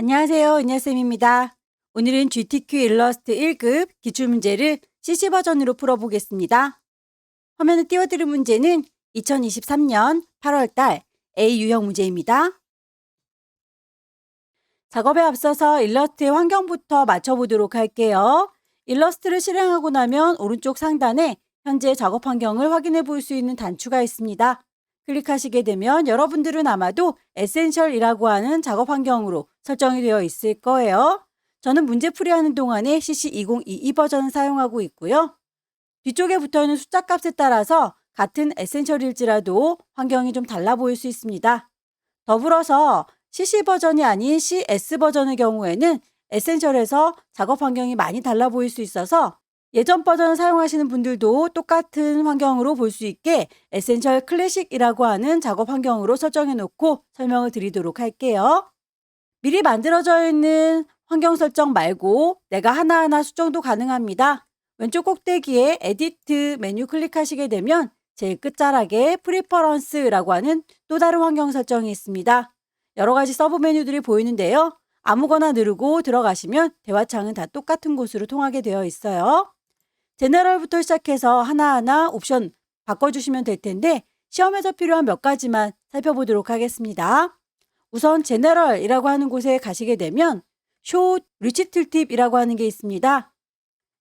안녕하세요. 은하쌤입니다. 오늘은 GTQ 일러스트 1급 기출문제를 CC 버전으로 풀어보겠습니다. 화면에 띄워드린 문제는 2023년 8월달 A 유형 문제입니다. 작업에 앞서서 일러스트의 환경부터 맞춰보도록 할게요. 일러스트를 실행하고 나면 오른쪽 상단에 현재 작업 환경을 확인해 볼 수 있는 단추가 있습니다. 클릭하시게 되면 여러분들은 아마도 에센셜이라고 하는 작업 환경으로 설정이 되어 있을 거예요. 저는 문제풀이하는 동안에 CC2022 버전을 사용하고 있고요. 뒤쪽에 붙어있는 숫자 값에 따라서 같은 에센셜일지라도 환경이 좀 달라 보일 수 있습니다. 더불어서 CC 버전이 아닌 CS 버전의 경우에는 에센셜에서 작업 환경이 많이 달라 보일 수 있어서 예전 버전을 사용하시는 분들도 똑같은 환경으로 볼 수 있게 에센셜 클래식이라고 하는 작업 환경으로 설정해 놓고 설명을 드리도록 할게요. 미리 만들어져 있는 환경 설정 말고 내가 하나하나 수정도 가능합니다. 왼쪽 꼭대기에 에디트 메뉴 클릭하시게 되면 제일 끝자락에 프리퍼런스라고 하는 또 다른 환경 설정이 있습니다. 여러 가지 서브 메뉴들이 보이는데요. 아무거나 누르고 들어가시면 대화창은 다 똑같은 곳으로 통하게 되어 있어요. 제너럴부터 시작해서 하나하나 옵션 바꿔주시면 될 텐데 시험에서 필요한 몇 가지만 살펴보도록 하겠습니다. 우선 제너럴이라고 하는 곳에 가시게 되면 쇼 리치 툴팁이라고 하는 게 있습니다.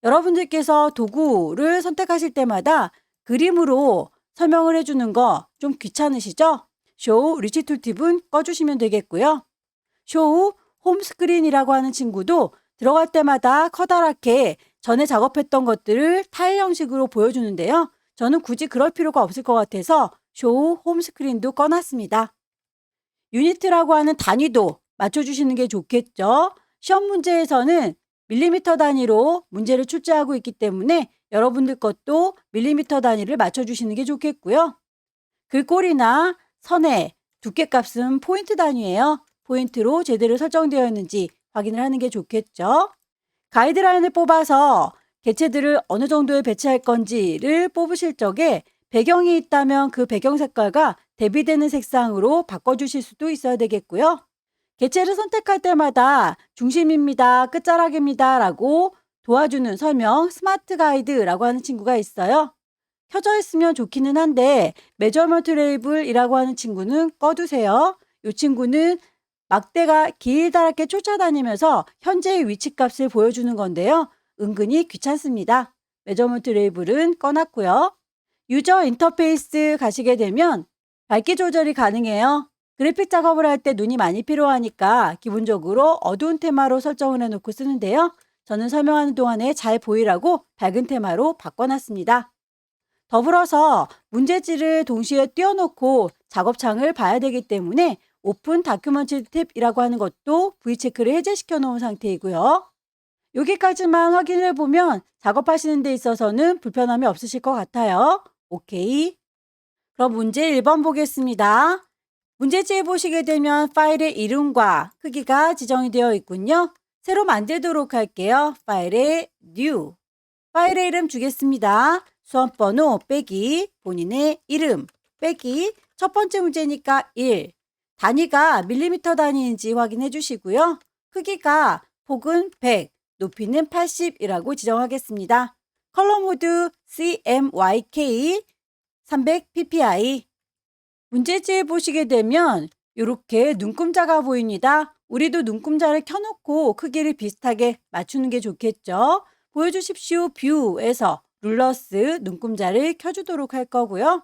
여러분들께서 도구를 선택하실 때마다 그림으로 설명을 해주는 거 좀 귀찮으시죠? 쇼 리치 툴팁은 꺼주시면 되겠고요. 쇼 홈 스크린이라고 하는 친구도 들어갈 때마다 커다랗게 전에 작업했던 것들을 타일 형식으로 보여주는데요. 저는 굳이 그럴 필요가 없을 것 같아서 쇼 홈 스크린도 꺼놨습니다. 유니트라고 하는 단위도 맞춰주시는 게 좋겠죠. 시험 문제에서는 밀리미터 단위로 문제를 출제하고 있기 때문에 여러분들 것도 밀리미터 단위를 맞춰주시는 게 좋겠고요. 글꼴이나 선의 두께값은 포인트 단위예요. 포인트로 제대로 설정되어 있는지 확인을 하는 게 좋겠죠. 가이드라인을 뽑아서 개체들을 어느 정도에 배치할 건지를 뽑으실 적에 배경이 있다면 그 배경 색깔과 대비되는 색상으로 바꿔주실 수도 있어야 되겠고요. 개체를 선택할 때마다 중심입니다, 끝자락입니다 라고 도와주는 설명 스마트 가이드라고 하는 친구가 있어요. 켜져 있으면 좋기는 한데 메저먼트 레이블이라고 하는 친구는 꺼두세요. 이 친구는 막대가 길다랗게 쫓아다니면서 현재의 위치값을 보여주는 건데요. 은근히 귀찮습니다. 메저먼트 레이블은 꺼놨고요. 유저 인터페이스 가시게 되면 밝기 조절이 가능해요. 그래픽 작업을 할 때 눈이 많이 필요하니까 기본적으로 어두운 테마로 설정을 해놓고 쓰는데요. 저는 설명하는 동안에 잘 보이라고 밝은 테마로 바꿔놨습니다. 더불어서 문제지를 동시에 띄워놓고 작업창을 봐야 되기 때문에 오픈 다큐먼트 탭이라고 하는 것도 V체크를 해제시켜 놓은 상태이고요. 여기까지만 확인해 보면 작업하시는 데 있어서는 불편함이 없으실 것 같아요. 오케이. 그럼 문제 1번 보겠습니다. 문제지에 보시게 되면 파일의 이름과 크기가 지정이 되어 있군요. 새로 만들도록 할게요. 파일에 new. 파일의 이름 주겠습니다. 수험번호 빼기 본인의 이름 빼기 첫 번째 문제니까 1. 단위가 밀리미터 단위인지 확인해 주시고요. 크기가 폭은 100, 높이는 80이라고 지정하겠습니다. 컬러 모드 CMYK 300ppi. 문제지에 보시게 되면 이렇게 눈금자가 보입니다. 우리도 눈금자를 켜놓고 크기를 비슷하게 맞추는 게 좋겠죠. 보여주십시오. 뷰에서 룰러스 눈금자를 켜주도록 할 거고요.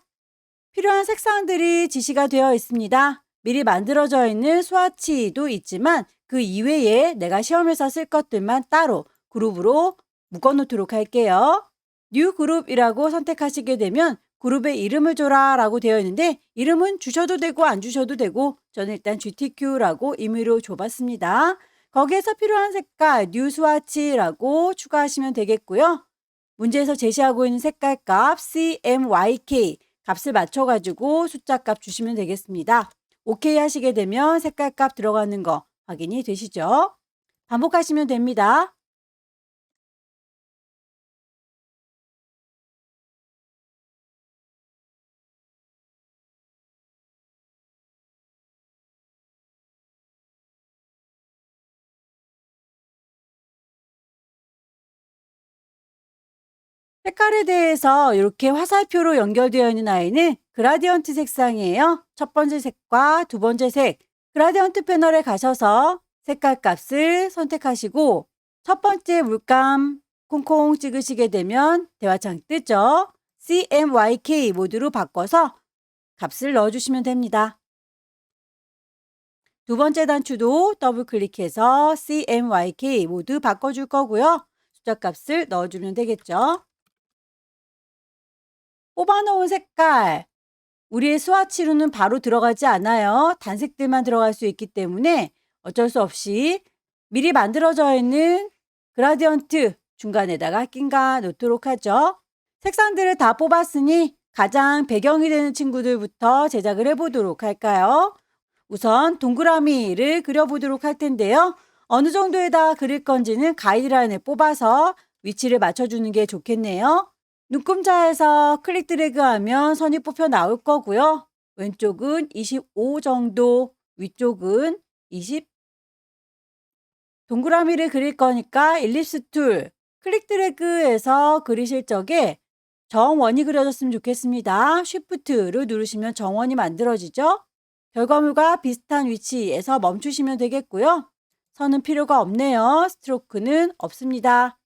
필요한 색상들이 지시가 되어 있습니다. 미리 만들어져 있는 스와치도 있지만 그 이외에 내가 시험에서 쓸 것들만 따로 그룹으로 묶어놓도록 할게요. 뉴 그룹이라고 선택하시게 되면 그룹에 이름을 줘라 라고 되어 있는데 이름은 주셔도 되고 안 주셔도 되고 저는 일단 GTQ라고 임의로 줘봤습니다. 거기에서 필요한 색깔 뉴 스와치라고 추가하시면 되겠고요. 문제에서 제시하고 있는 색깔 값 CMYK 값을 맞춰가지고 숫자 값 주시면 되겠습니다. 오케이 하시게 되면 색깔 값 들어가는 거 확인이 되시죠? 반복하시면 됩니다. 색깔에 대해서 이렇게 화살표로 연결되어 있는 아이는 그라디언트 색상이에요. 첫 번째 색과 두 번째 색, 그라디언트 패널에 가셔서 색깔 값을 선택하시고 첫 번째 물감 콩콩 찍으시게 되면 대화창 뜨죠. CMYK 모드로 바꿔서 값을 넣어주시면 됩니다. 두 번째 단추도 더블 클릭해서 CMYK 모두 바꿔줄 거고요. 숫자 값을 넣어주면 되겠죠. 뽑아놓은 색깔, 우리의 스와치로는 바로 들어가지 않아요. 단색들만 들어갈 수 있기 때문에 어쩔 수 없이 미리 만들어져 있는 그라디언트 중간에다가 낀가 놓도록 하죠. 색상들을 다 뽑았으니 가장 배경이 되는 친구들부터 제작을 해보도록 할까요? 우선 동그라미를 그려보도록 할 텐데요. 어느 정도에다 그릴 건지는 가이드라인을 뽑아서 위치를 맞춰주는 게 좋겠네요. 눈금자에서 클릭 드래그하면 선이 뽑혀 나올 거고요. 왼쪽은 25 정도, 위쪽은 20. 동그라미를 그릴 거니까 일립스 툴, 클릭 드래그해서 그리실 적에 정원이 그려졌으면 좋겠습니다. 쉬프트를 누르시면 정원이 만들어지죠. 결과물과 비슷한 위치에서 멈추시면 되겠고요. 선은 필요가 없네요. 스트로크는 없습니다.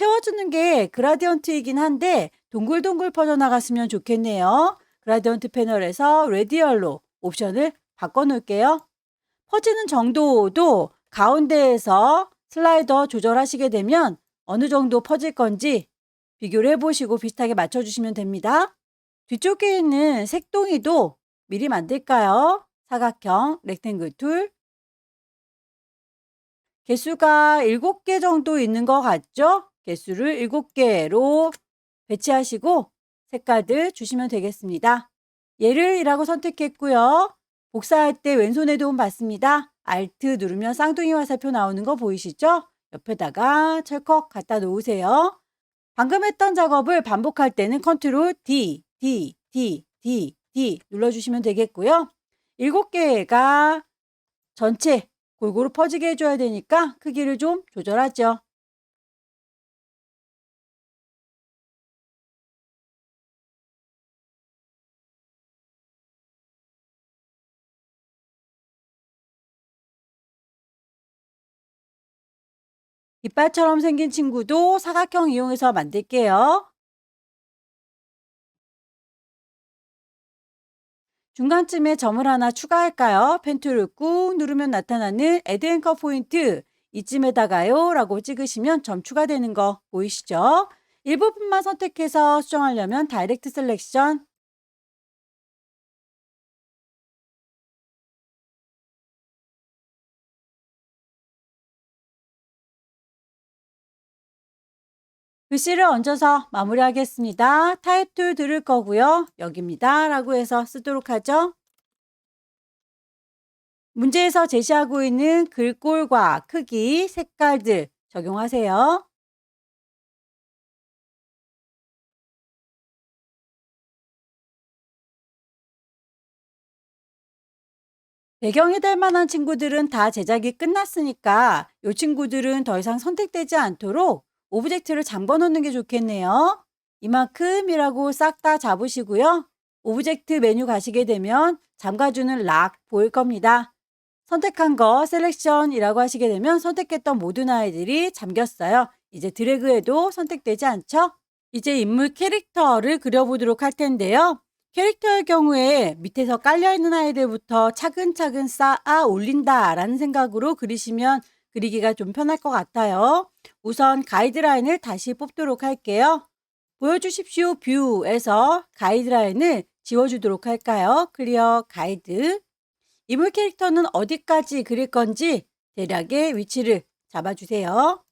채워주는 게 그라디언트이긴 한데 동글동글 퍼져나갔으면 좋겠네요. 그라디언트 패널에서 레디얼로 옵션을 바꿔놓을게요. 퍼지는 정도도 가운데에서 슬라이더 조절하시게 되면 어느 정도 퍼질 건지 비교를 해보시고 비슷하게 맞춰주시면 됩니다. 뒤쪽에 있는 색동이도 미리 만들까요? 사각형, 렉탱글 툴. 개수가 7개 정도 있는 것 같죠? 개수를 7개로 배치하시고 색깔들 주시면 되겠습니다. 얘를 이라고 선택했고요. 복사할 때 왼손의 도움 받습니다. Alt 누르면 쌍둥이 화살표 나오는 거 보이시죠? 옆에다가 철컥 갖다 놓으세요. 방금 했던 작업을 반복할 때는 컨트롤 D, D, D, D, D 눌러주시면 되겠고요. 7개가 전체 골고루 퍼지게 해줘야 되니까 크기를 좀 조절하죠. 깃발처럼 생긴 친구도 사각형 이용해서 만들게요. 중간쯤에 점을 하나 추가할까요? 펜툴을 꾹 누르면 나타나는 애드 앵커 포인트 이쯤에다가요 라고 찍으시면 점 추가되는 거 보이시죠? 일부분만 선택해서 수정하려면 다이렉트 셀렉션, 글씨를 얹어서 마무리하겠습니다. 타입2 들을 거고요. 여기입니다 라고 해서 쓰도록 하죠. 문제에서 제시하고 있는 글꼴과 크기, 색깔들 적용하세요. 배경이 될 만한 친구들은 다 제작이 끝났으니까 이 친구들은 더 이상 선택되지 않도록 오브젝트를 잠궈 놓는 게 좋겠네요. 이만큼이라고 싹 다 잡으시고요. 오브젝트 메뉴 가시게 되면 잠가주는 락 보일 겁니다. 선택한 거 셀렉션이라고 하시게 되면 선택했던 모든 아이들이 잠겼어요. 이제 드래그해도 선택되지 않죠? 이제 인물 캐릭터를 그려보도록 할 텐데요. 캐릭터의 경우에 밑에서 깔려있는 아이들부터 차근차근 쌓아 올린다라는 생각으로 그리시면 그리기가 좀 편할 것 같아요. 우선 가이드라인을 다시 뽑도록 할게요. 보여주십시오 뷰에서 가이드라인을 지워주도록 할까요? 클리어 가이드. 인물 캐릭터는 어디까지 그릴 건지 대략의 위치를 잡아주세요.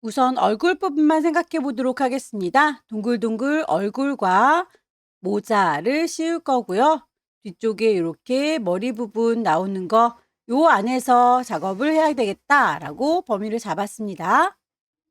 우선 얼굴 부분만 생각해 보도록 하겠습니다. 동글동글 얼굴과 모자를 씌울 거고요. 뒤쪽에 이렇게 머리 부분 나오는 거, 요 안에서 작업을 해야 되겠다라고 범위를 잡았습니다.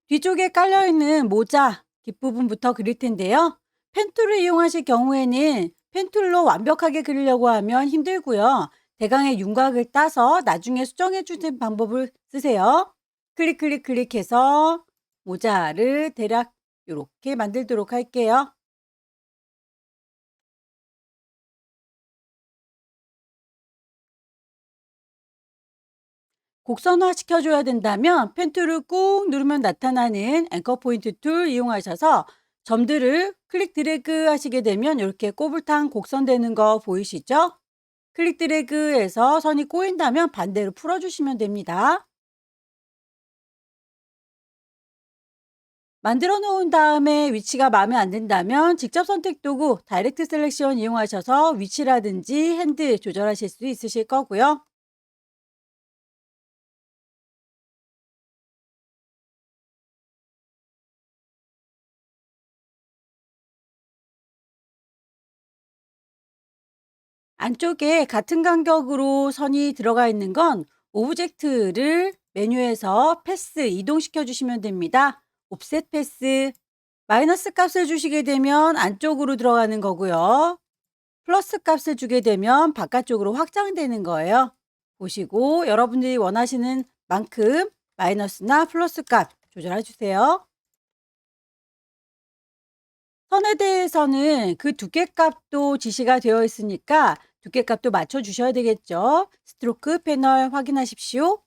뒤쪽에 깔려있는 모자 뒷부분부터 그릴 텐데요. 펜툴을 이용하실 경우에는 펜툴로 완벽하게 그리려고 하면 힘들고요. 대강의 윤곽을 따서 나중에 수정해 주는 방법을 쓰세요. 클릭, 클릭, 클릭해서 모자를 대략 이렇게 만들도록 할게요. 곡선화 시켜줘야 된다면 펜 툴을 꾹 누르면 나타나는 앵커 포인트 툴 이용하셔서 점들을 클릭 드래그 하시게 되면 이렇게 꼬불탕 곡선되는 거 보이시죠? 클릭 드래그해서 선이 꼬인다면 반대로 풀어주시면 됩니다. 만들어 놓은 다음에 위치가 마음에 안 든다면 직접 선택 도구 다이렉트 셀렉션 이용하셔서 위치라든지 핸드 조절하실 수 있으실 거고요. 안쪽에 같은 간격으로 선이 들어가 있는 건 오브젝트를 메뉴에서 패스 이동시켜 주시면 됩니다. 옵셋 패스 마이너스 값을 주시게 되면 안쪽으로 들어가는 거고요. 플러스 값을 주게 되면 바깥쪽으로 확장되는 거예요. 보시고 여러분들이 원하시는 만큼 마이너스나 플러스 값 조절해 주세요. 선에 대해서는 그 두께값도 지시가 되어 있으니까 두께값도 맞춰 주셔야 되겠죠. 스트로크 패널 확인하십시오.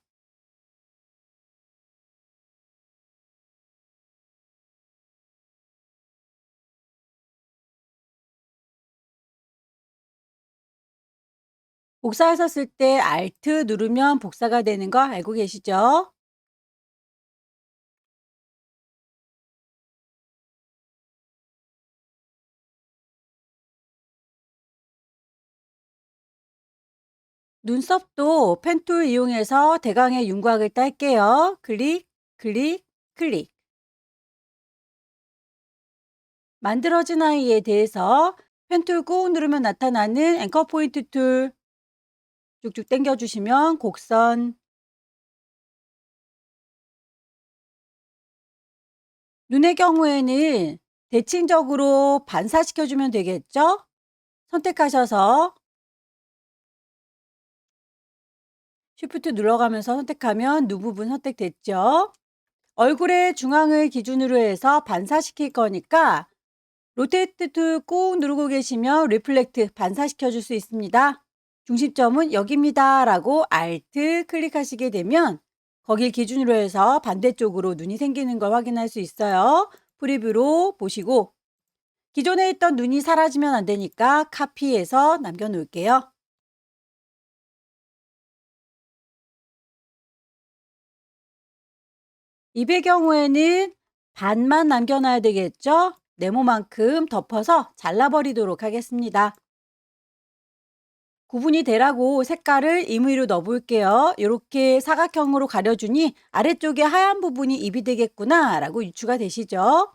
복사하셨을 때 Alt 누르면 복사가 되는 거 알고 계시죠? 눈썹도 펜툴 이용해서 대강의 윤곽을 딸게요. 클릭, 클릭, 클릭. 만들어진 아이에 대해서 펜툴 꾹 누르면 나타나는 앵커 포인트 툴 쭉쭉 당겨주시면 곡선, 눈의 경우에는 대칭적으로 반사시켜주면 되겠죠? 선택하셔서 Shift 눌러가면서 선택하면 눈 부분 선택됐죠? 얼굴의 중앙을 기준으로 해서 반사시킬 거니까 로테이트 툴 꾹 누르고 계시면 리플렉트 반사시켜 줄 수 있습니다. 중심점은 여기입니다 라고 Alt 클릭하시게 되면 거길 기준으로 해서 반대쪽으로 눈이 생기는 걸 확인할 수 있어요. 프리뷰로 보시고 기존에 있던 눈이 사라지면 안 되니까 카피해서 남겨 놓을게요. 입의 경우에는 반만 남겨놔야 되겠죠? 네모만큼 덮어서 잘라버리도록 하겠습니다. 구분이 되라고 색깔을 임의로 넣어볼게요. 이렇게 사각형으로 가려주니 아래쪽에 하얀 부분이 입이 되겠구나 라고 유추가 되시죠?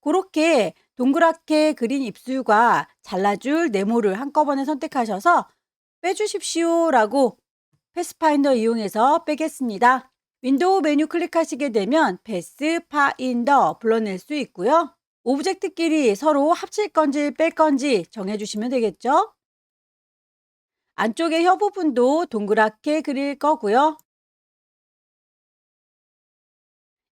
그렇게 동그랗게 그린 입술과 잘라줄 네모를 한꺼번에 선택하셔서 빼주십시오 라고 패스파인더 이용해서 빼겠습니다. 윈도우 메뉴 클릭하시게 되면 패스파인더 불러낼 수 있고요. 오브젝트끼리 서로 합칠 건지 뺄 건지 정해주시면 되겠죠. 안쪽의 혀 부분도 동그랗게 그릴 거고요.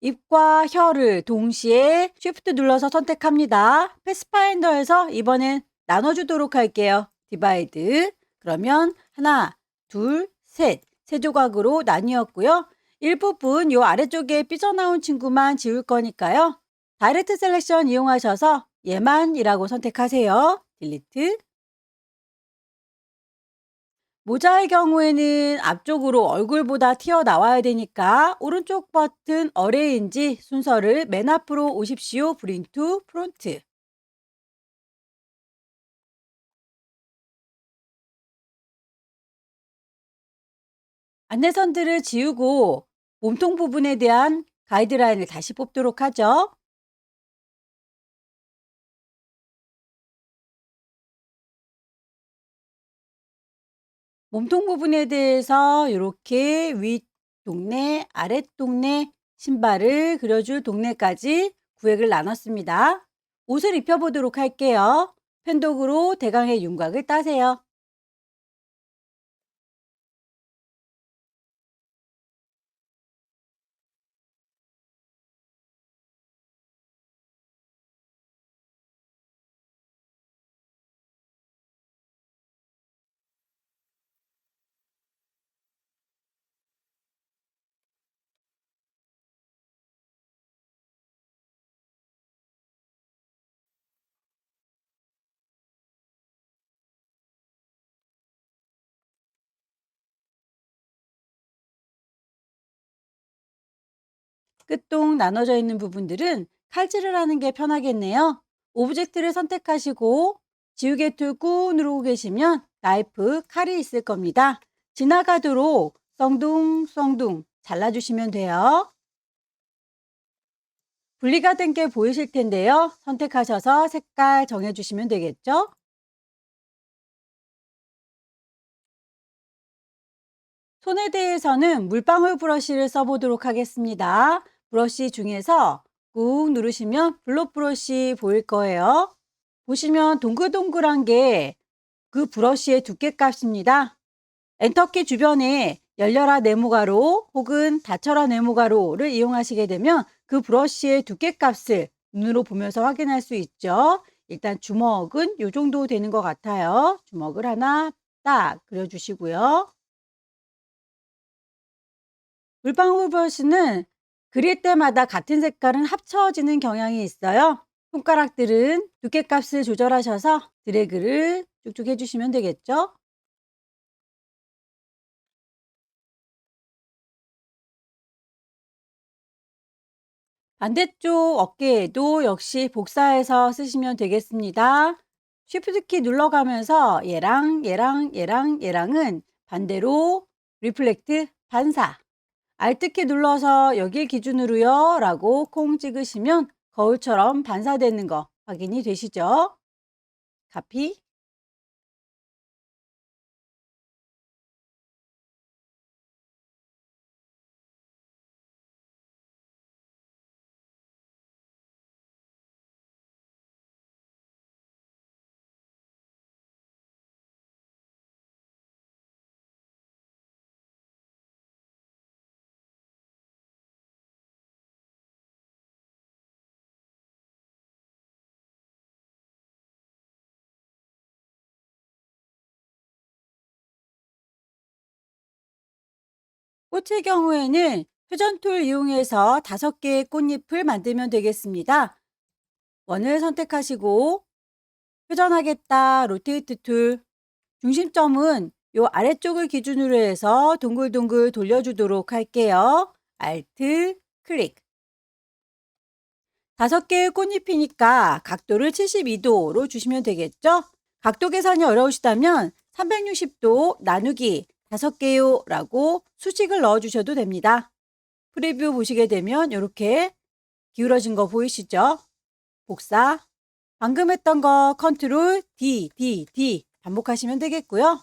입과 혀를 동시에 Shift 눌러서 선택합니다. 패스파인더에서 이번엔 나눠주도록 할게요. 디바이드. 그러면 하나, 둘, 셋. 세 조각으로 나뉘었고요. 일부분 요 아래쪽에 삐져나온 친구만 지울 거니까요. 다이렉트 셀렉션 이용하셔서 얘만이라고 선택하세요. 딜리트. 모자의 경우에는 앞쪽으로 얼굴보다 튀어나와야 되니까 오른쪽 버튼 어레인지 순서를 맨 앞으로 오십시오. 브링 투 프론트. 안내선들을 지우고 몸통 부분에 대한 가이드라인을 다시 뽑도록 하죠. 몸통 부분에 대해서 이렇게 윗 동네, 아랫 동네, 신발을 그려줄 동네까지 구획을 나눴습니다. 옷을 입혀보도록 할게요. 펜도구로 대강의 윤곽을 따세요. 끝동 나눠져 있는 부분들은 칼질을 하는 게 편하겠네요. 오브젝트를 선택하시고 지우개 툴 꾹 누르고 계시면 나이프, 칼이 있을 겁니다. 지나가도록 썽둥썽둥 잘라주시면 돼요. 분리가 된 게 보이실 텐데요. 선택하셔서 색깔 정해주시면 되겠죠? 손에 대해서는 물방울 브러쉬를 써보도록 하겠습니다. 브러쉬 중에서 꾹 누르시면 블록 브러쉬 보일 거예요. 보시면 동글동글한 게 그 브러쉬의 두께 값입니다. 엔터키 주변에 열려라 네모가로 혹은 닫혀라 네모가로를 이용하시게 되면 그 브러쉬의 두께 값을 눈으로 보면서 확인할 수 있죠. 일단 주먹은 이 정도 되는 것 같아요. 주먹을 하나 딱 그려주시고요. 물방울 브러쉬는 그릴 때마다 같은 색깔은 합쳐지는 경향이 있어요. 손가락들은 두께값을 조절하셔서 드래그를 쭉쭉 해주시면 되겠죠. 반대쪽 어깨에도 역시 복사해서 쓰시면 되겠습니다. 쉬프트 키 눌러가면서 얘랑은 반대로 리플렉트 반사. Alt 키 눌러서 여길 기준으로요 라고 콩 찍으시면 거울처럼 반사되는 거 확인이 되시죠? 카피. 꽃의 경우에는 회전 툴 이용해서 5개의 꽃잎을 만들면 되겠습니다. 원을 선택하시고 회전하겠다 로테이트 툴 중심점은 요 아래쪽을 기준으로 해서 동글동글 돌려주도록 할게요. Alt 클릭. 5개의 꽃잎이니까 각도를 72도로 주시면 되겠죠? 각도 계산이 어려우시다면 360도 나누기 5개요 라고 수식을 넣어 주셔도 됩니다. 프리뷰 보시게 되면 이렇게 기울어진 거 보이시죠? 복사. 방금 했던 거 컨트롤 D 반복하시면 되겠고요.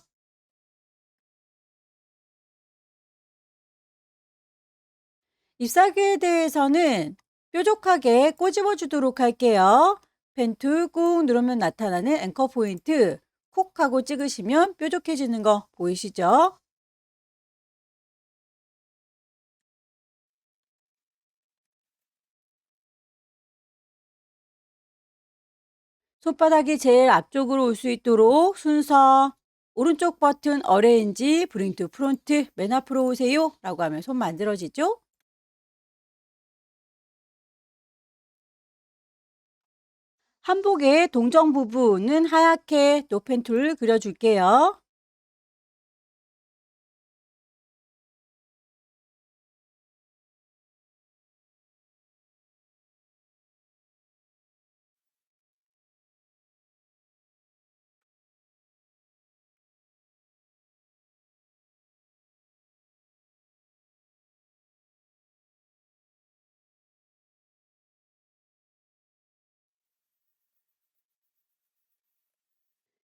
잎사귀에 대해서는 뾰족하게 꼬집어 주도록 할게요. 펜 툴 꾹 누르면 나타나는 앵커 포인트 콕 하고 찍으시면 뾰족해지는 거 보이시죠? 손바닥이 제일 앞쪽으로 올 수 있도록 순서 오른쪽 버튼 어레인지 브링 투 프론트 맨 앞으로 오세요 라고 하면 손 만들어지죠? 한복의 동정 부분은 하얗게 노펜 툴 그려줄게요.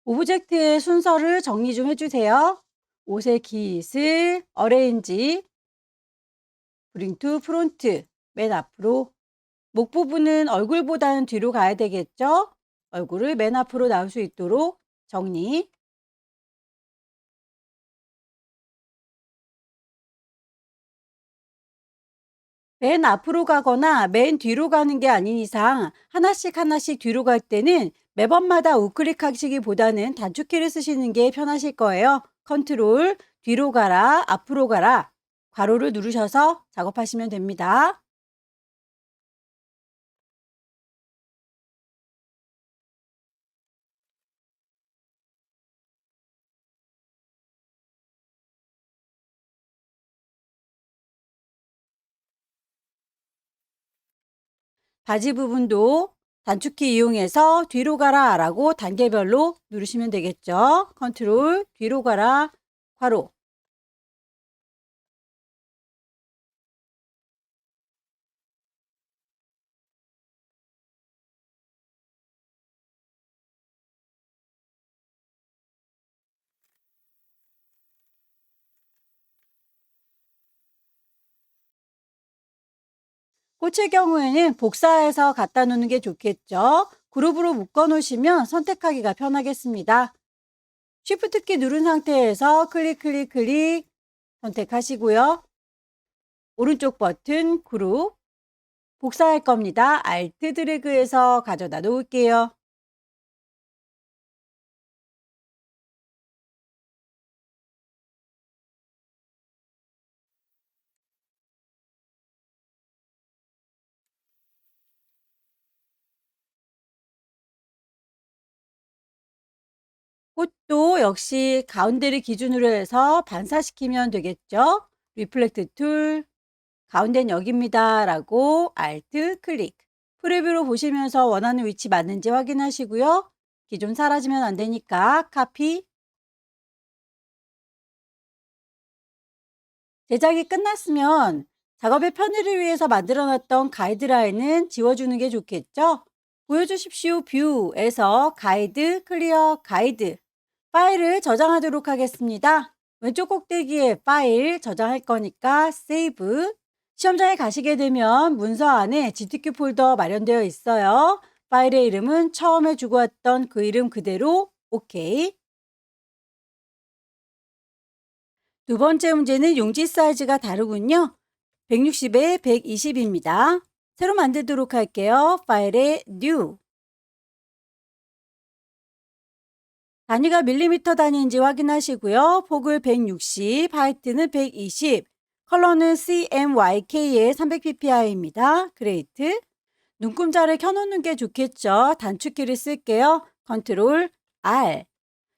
오브젝트의 순서를 정리 좀 해주세요. 옷의 깃을 어레인지 브링 투 프론트 맨 앞으로 목 부분은 얼굴보다는 뒤로 가야 되겠죠? 얼굴을 맨 앞으로 나올 수 있도록 정리. 맨 앞으로 가거나 맨 뒤로 가는 게 아닌 이상 하나씩 하나씩 뒤로 갈 때는 매번마다 우클릭하시기보다는 단축키를 쓰시는 게 편하실 거예요. 컨트롤 뒤로 가라, 앞으로 가라, 괄호를 누르셔서 작업하시면 됩니다. 바지 부분도 단축키 이용해서 뒤로 가라 라고 단계별로 누르시면 되겠죠. 컨트롤 뒤로 가라 괄호. 꽃의 경우에는 복사해서 갖다 놓는 게 좋겠죠. 그룹으로 묶어 놓으시면 선택하기가 편하겠습니다. 쉬프트 키 누른 상태에서 클릭 클릭 클릭 선택하시고요. 오른쪽 버튼 그룹 복사할 겁니다. 알트 드래그해서 가져다 놓을게요. 꽃도 역시 가운데를 기준으로 해서 반사시키면 되겠죠. 리플렉트 툴, 가운데는 여기입니다. 라고 알트 클릭. 프리뷰로 보시면서 원하는 위치 맞는지 확인하시고요. 기존 사라지면 안 되니까 카피. 제작이 끝났으면 작업의 편의를 위해서 만들어놨던 가이드라인은 지워주는 게 좋겠죠? 보여주십시오 뷰에서 가이드 클리어 가이드 파일을 저장하도록 하겠습니다. 왼쪽 꼭대기에 파일 저장할 거니까 세이브. 시험장에 가시게 되면 문서 안에 GTQ 폴더 마련되어 있어요. 파일의 이름은 처음에 주고 왔던 그 이름 그대로 오케이. 두 번째 문제는 용지 사이즈가 다르군요. 160에 120입니다. 새로 만들도록 할게요. 파일에 New. 단위가 밀리미터 단위인지 확인하시고요. 폭을 160, 하이트는 120, 컬러는 CMYK의 300ppi입니다. 그레이트. 눈금자를 켜놓는 게 좋겠죠. 단축키를 쓸게요. 컨트롤 R.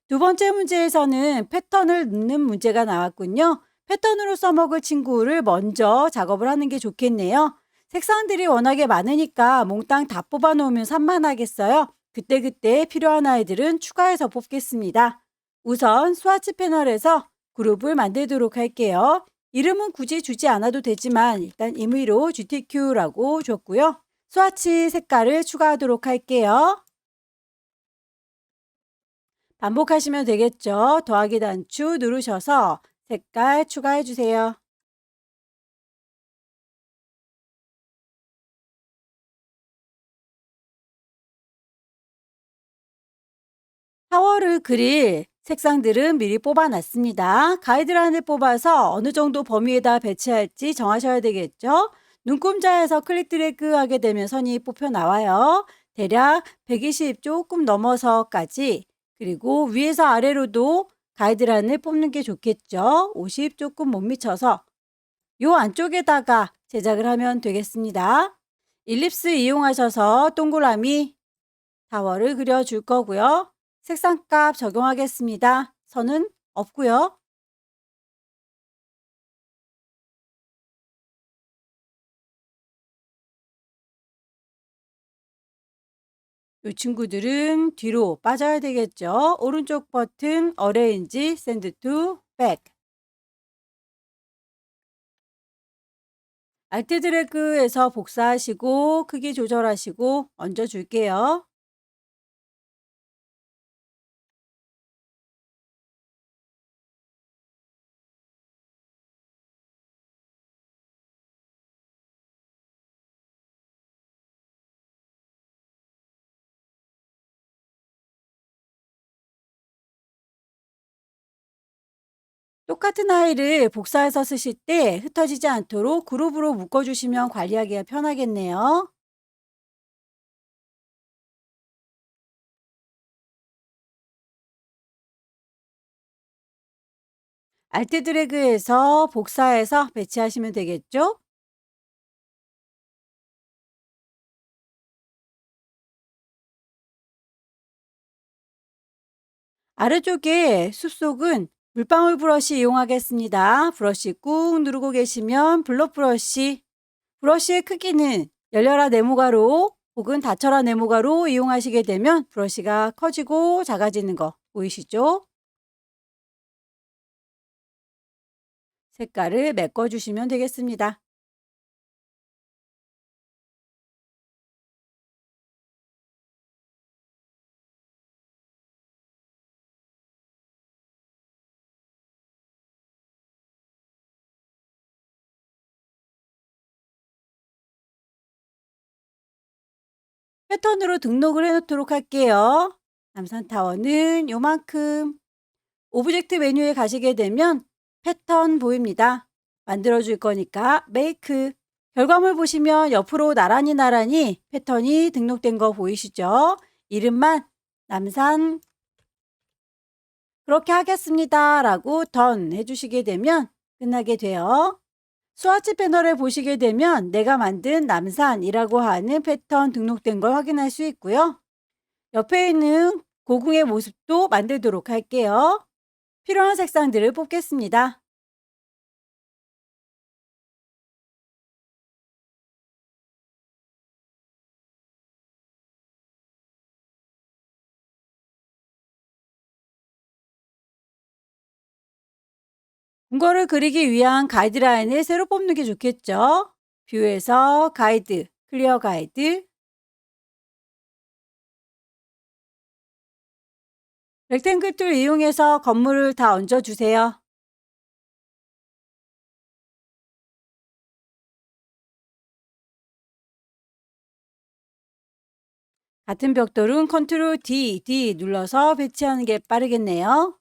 두 번째 문제에서는 패턴을 넣는 문제가 나왔군요. 패턴으로 써먹을 친구를 먼저 작업을 하는 게 좋겠네요. 색상들이 워낙에 많으니까 몽땅 다 뽑아 놓으면 산만하겠어요. 그때그때 필요한 아이들은 추가해서 뽑겠습니다. 우선 스와치 패널에서 그룹을 만들도록 할게요. 이름은 굳이 주지 않아도 되지만 일단 임의로 GTQ라고 줬고요. 스와치 색깔을 추가하도록 할게요. 반복하시면 되겠죠. 더하기 단추 누르셔서 색깔 추가해 주세요. 타워를 그릴 색상들은 미리 뽑아놨습니다. 가이드라인을 뽑아서 어느 정도 범위에다 배치할지 정하셔야 되겠죠. 눈금자에서 클릭 드래그 하게 되면 선이 뽑혀 나와요. 대략 120 조금 넘어서까지 그리고 위에서 아래로도 가이드라인을 뽑는 게 좋겠죠. 50 조금 못 미쳐서 요 안쪽에다가 제작을 하면 되겠습니다. 일립스 이용하셔서 동그라미 타워를 그려줄 거고요. 색상값 적용하겠습니다. 선은 없고요. 이 친구들은 뒤로 빠져야 되겠죠. 오른쪽 버튼 어레인지 샌드 투 백. 알트 드래그에서 복사하시고 크기 조절하시고 얹어 줄게요. 똑같은 아이를 복사해서 쓰실 때 흩어지지 않도록 그룹으로 묶어주시면 관리하기가 편하겠네요. 알트 드래그해서 복사해서 배치하시면 되겠죠? 아래쪽에 숲속은 물방울 브러쉬 이용하겠습니다. 브러쉬 꾹 누르고 계시면 블럭 브러쉬, 브러쉬의 크기는 열려라 네모가로 혹은 닫혀라 네모가로 이용하시게 되면 브러쉬가 커지고 작아지는 거 보이시죠? 색깔을 메꿔주시면 되겠습니다. 패턴으로 등록을 해 놓도록 할게요. 남산타워는 요만큼. 오브젝트 메뉴에 가시게 되면 패턴 보입니다. 만들어 줄 거니까 메이크. 결과물 보시면 옆으로 나란히 패턴이 등록된 거 보이시죠? 이름만 남산 그렇게 하겠습니다 라고 던 해주시게 되면 끝나게 돼요. 스와치 패널에 보시게 되면 내가 만든 남산이라고 하는 패턴 등록된 걸 확인할 수 있고요. 옆에 있는 고궁의 모습도 만들도록 할게요. 필요한 색상들을 뽑겠습니다. 궁궐을 그리기 위한 가이드라인을 새로 뽑는 게 좋겠죠. 뷰에서 가이드, 클리어 가이드, 렉탱글 툴 이용해서 건물을 다 얹어주세요. 같은 벽돌은 컨트롤 D 눌러서 배치하는 게 빠르겠네요.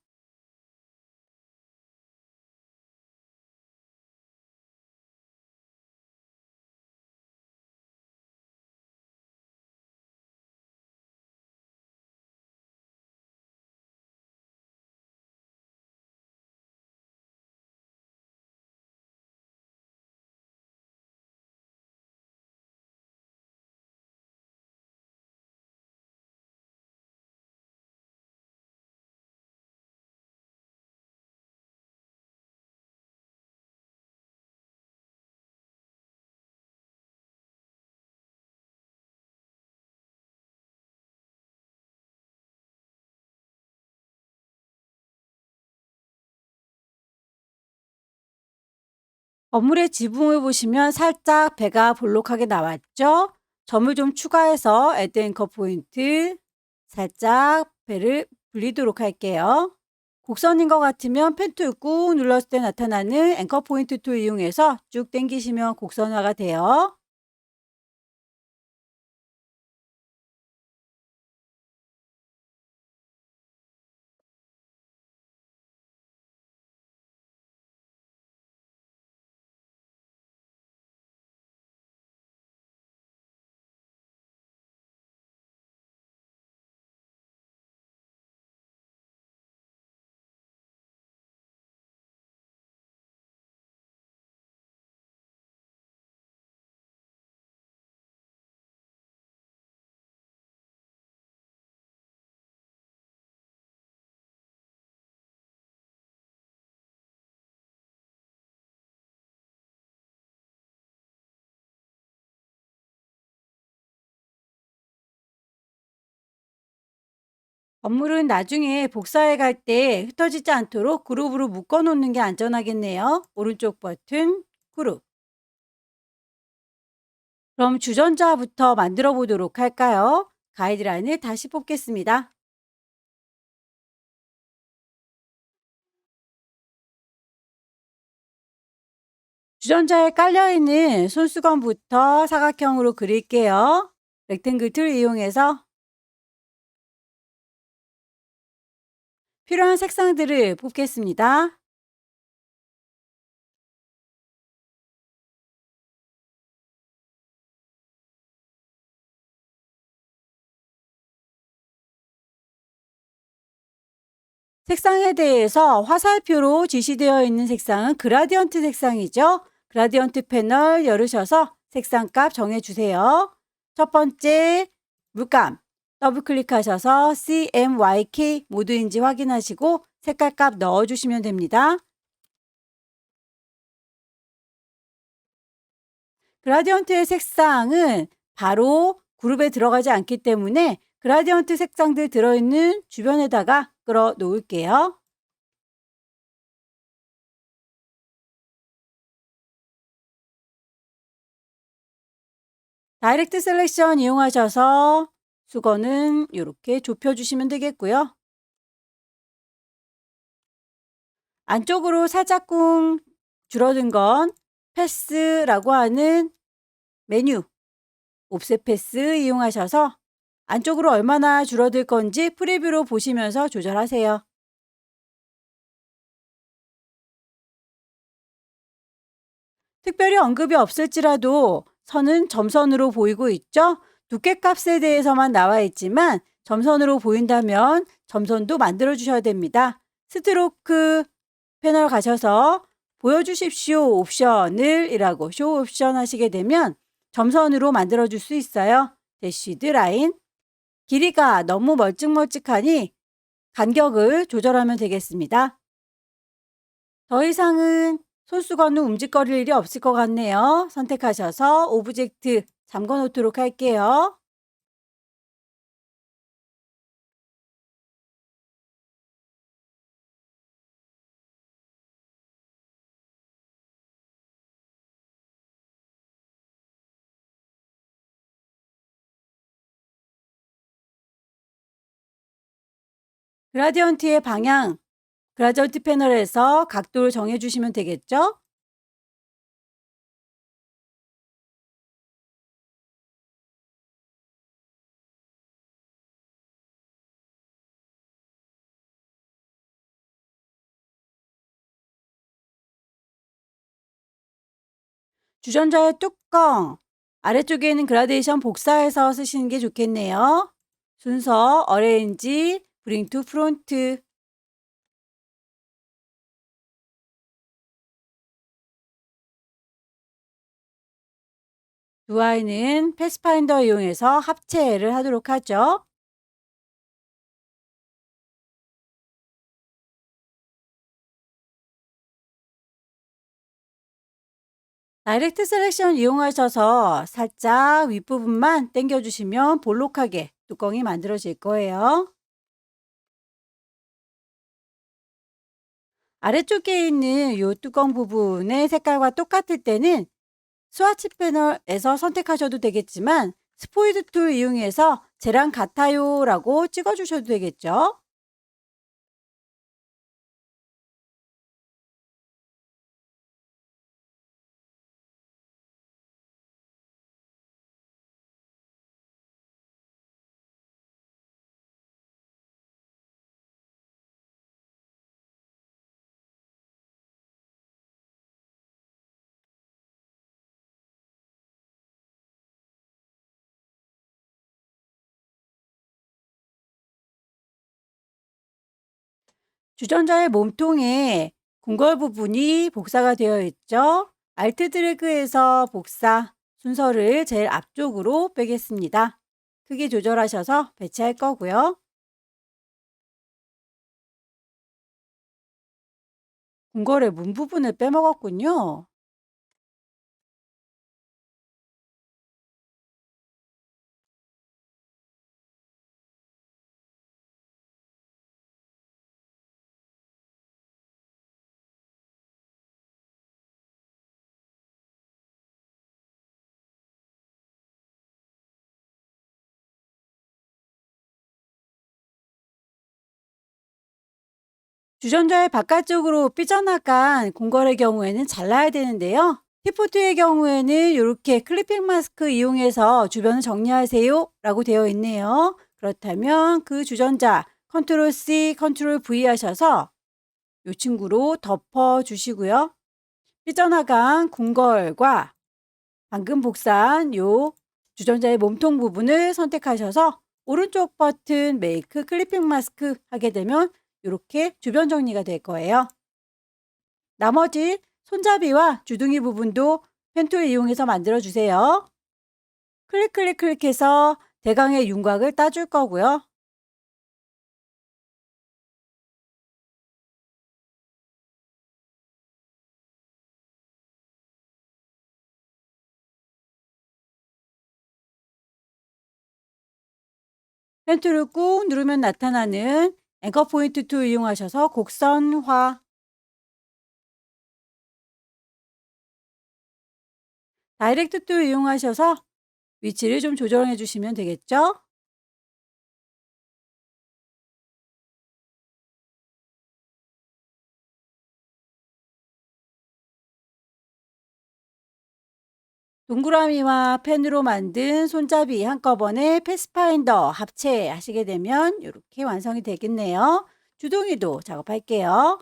건물의 지붕을 보시면 살짝 배가 볼록하게 나왔죠? 점을 좀 추가해서 애드 앵커 포인트 살짝 배를 불리도록 할게요. 곡선인 것 같으면 펜 툴 꾹 눌렀을 때 나타나는 앵커 포인트 툴 이용해서 쭉 당기시면 곡선화가 돼요. 건물은 나중에 복사해 갈 때 흩어지지 않도록 그룹으로 묶어 놓는 게 안전하겠네요. 오른쪽 버튼 그룹. 그럼 주전자부터 만들어 보도록 할까요? 가이드라인을 다시 뽑겠습니다. 주전자에 깔려있는 손수건부터 사각형으로 그릴게요. 렉탱글 툴 이용해서 필요한 색상들을 뽑겠습니다. 색상에 대해서 화살표로 지시되어 있는 색상은 그라디언트 색상이죠. 그라디언트 패널 열으셔서 색상값 정해주세요. 첫 번째 물감 더블 클릭하셔서 CMYK 모드인지 확인하시고 색깔값 넣어주시면 됩니다. 그라디언트의 색상은 바로 그룹에 들어가지 않기 때문에 그라디언트 색상들 들어있는 주변에다가 끌어 놓을게요. 다이렉트 셀렉션 이용하셔서 수건은 이렇게 좁혀주시면 되겠고요. 안쪽으로 살짝쿵 줄어든 건 패스라고 하는 메뉴 옵셋 패스 이용하셔서 안쪽으로 얼마나 줄어들 건지 프리뷰로 보시면서 조절하세요. 특별히 언급이 없을지라도 선은 점선으로 보이고 있죠? 두께 값에 대해서만 나와 있지만 점선으로 보인다면 점선도 만들어 주셔야 됩니다. 스트로크 패널 가셔서 보여주십시오 옵션을 이라고 쇼 옵션 하시게 되면 점선으로 만들어 줄 수 있어요. 대쉬드 라인 길이가 너무 멀찍멀찍하니 간격을 조절하면 되겠습니다. 더 이상은 손수건은 움직거릴 일이 없을 것 같네요. 선택하셔서 오브젝트 잠궈 놓도록 할게요. 그라디언트의 방향, 그라디언트 패널에서 각도를 정해 주시면 되겠죠? 주전자의 뚜껑, 아래쪽에 있는 그라데이션 복사해서 쓰시는 게 좋겠네요. 순서, 어레인지, 브링 투 프론트, 두 아이는 패스파인더 이용해서 합체를 하도록 하죠. 다이렉트 셀렉션 이용하셔서 살짝 윗부분만 당겨주시면 볼록하게 뚜껑이 만들어질 거예요. 아래쪽에 있는 이 뚜껑 부분의 색깔과 똑같을 때는 스와치 패널에서 선택하셔도 되겠지만 스포이드 툴 이용해서 쟤랑 같아요 라고 찍어주셔도 되겠죠. 주전자의 몸통에 궁궐 부분이 복사가 되어 있죠. 알트 드래그해서 복사 순서를 제일 앞쪽으로 빼겠습니다. 크기 조절하셔서 배치할 거고요. 궁궐의 문 부분을 빼먹었군요. 주전자의 바깥쪽으로 삐져나간 궁궐의 경우에는 잘라야 되는데요. 티포트의 경우에는 이렇게 클리핑 마스크 이용해서 주변을 정리하세요 라고 되어 있네요. 그렇다면 그 주전자 컨트롤 C, 컨트롤 V 하셔서 이 친구로 덮어 주시고요. 삐져나간 궁궐과 방금 복사한 요 주전자의 몸통 부분을 선택하셔서 오른쪽 버튼 메이크 클리핑 마스크 하게 되면 이렇게 주변 정리가 될 거예요. 나머지 손잡이와 주둥이 부분도 펜툴 이용해서 만들어 주세요. 클릭해서 대강의 윤곽을 따줄 거고요. 펜툴을 꾹 누르면 나타나는 앵커 포인트 툴 이용하셔서 곡선화, 다이렉트 툴 이용하셔서 위치를 좀 조정해 주시면 되겠죠? 동그라미와 펜으로 만든 손잡이 한꺼번에 패스파인더 합체하시게 되면 이렇게 완성이 되겠네요. 주둥이도 작업할게요.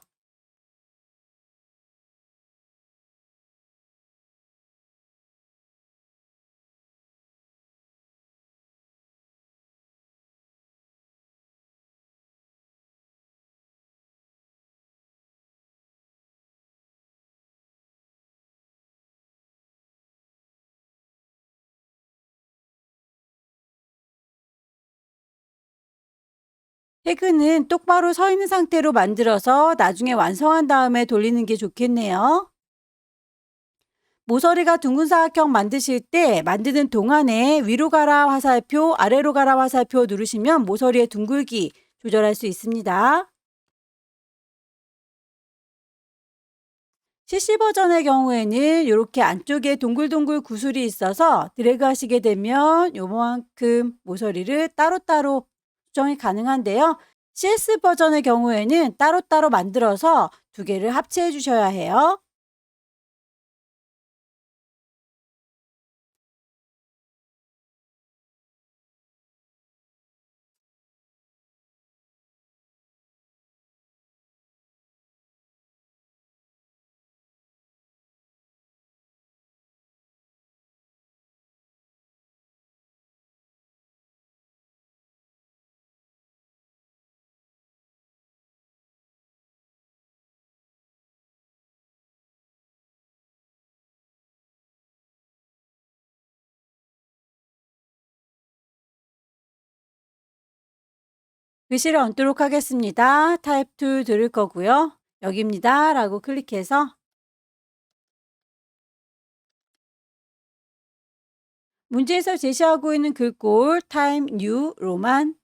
태그는 똑바로 서 있는 상태로 만들어서 나중에 완성한 다음에 돌리는 게 좋겠네요. 모서리가 둥근 사각형 만드실 때 만드는 동안에 위로 가라 화살표, 아래로 가라 화살표 누르시면 모서리의 둥글기 조절할 수 있습니다. CC 버전의 경우에는 이렇게 안쪽에 동글동글 구슬이 있어서 드래그 하시게 되면 요만큼 모서리를 따로따로 수정이 가능한데요. CS 버전의 경우에는 따로따로 만들어서 두 개를 합체해 주셔야 해요. 글씨를 얹도록 하겠습니다. 타입 툴 들을 거고요. 여기입니다. 라고 클릭해서 문제에서 제시하고 있는 글꼴 타임 뉴 로만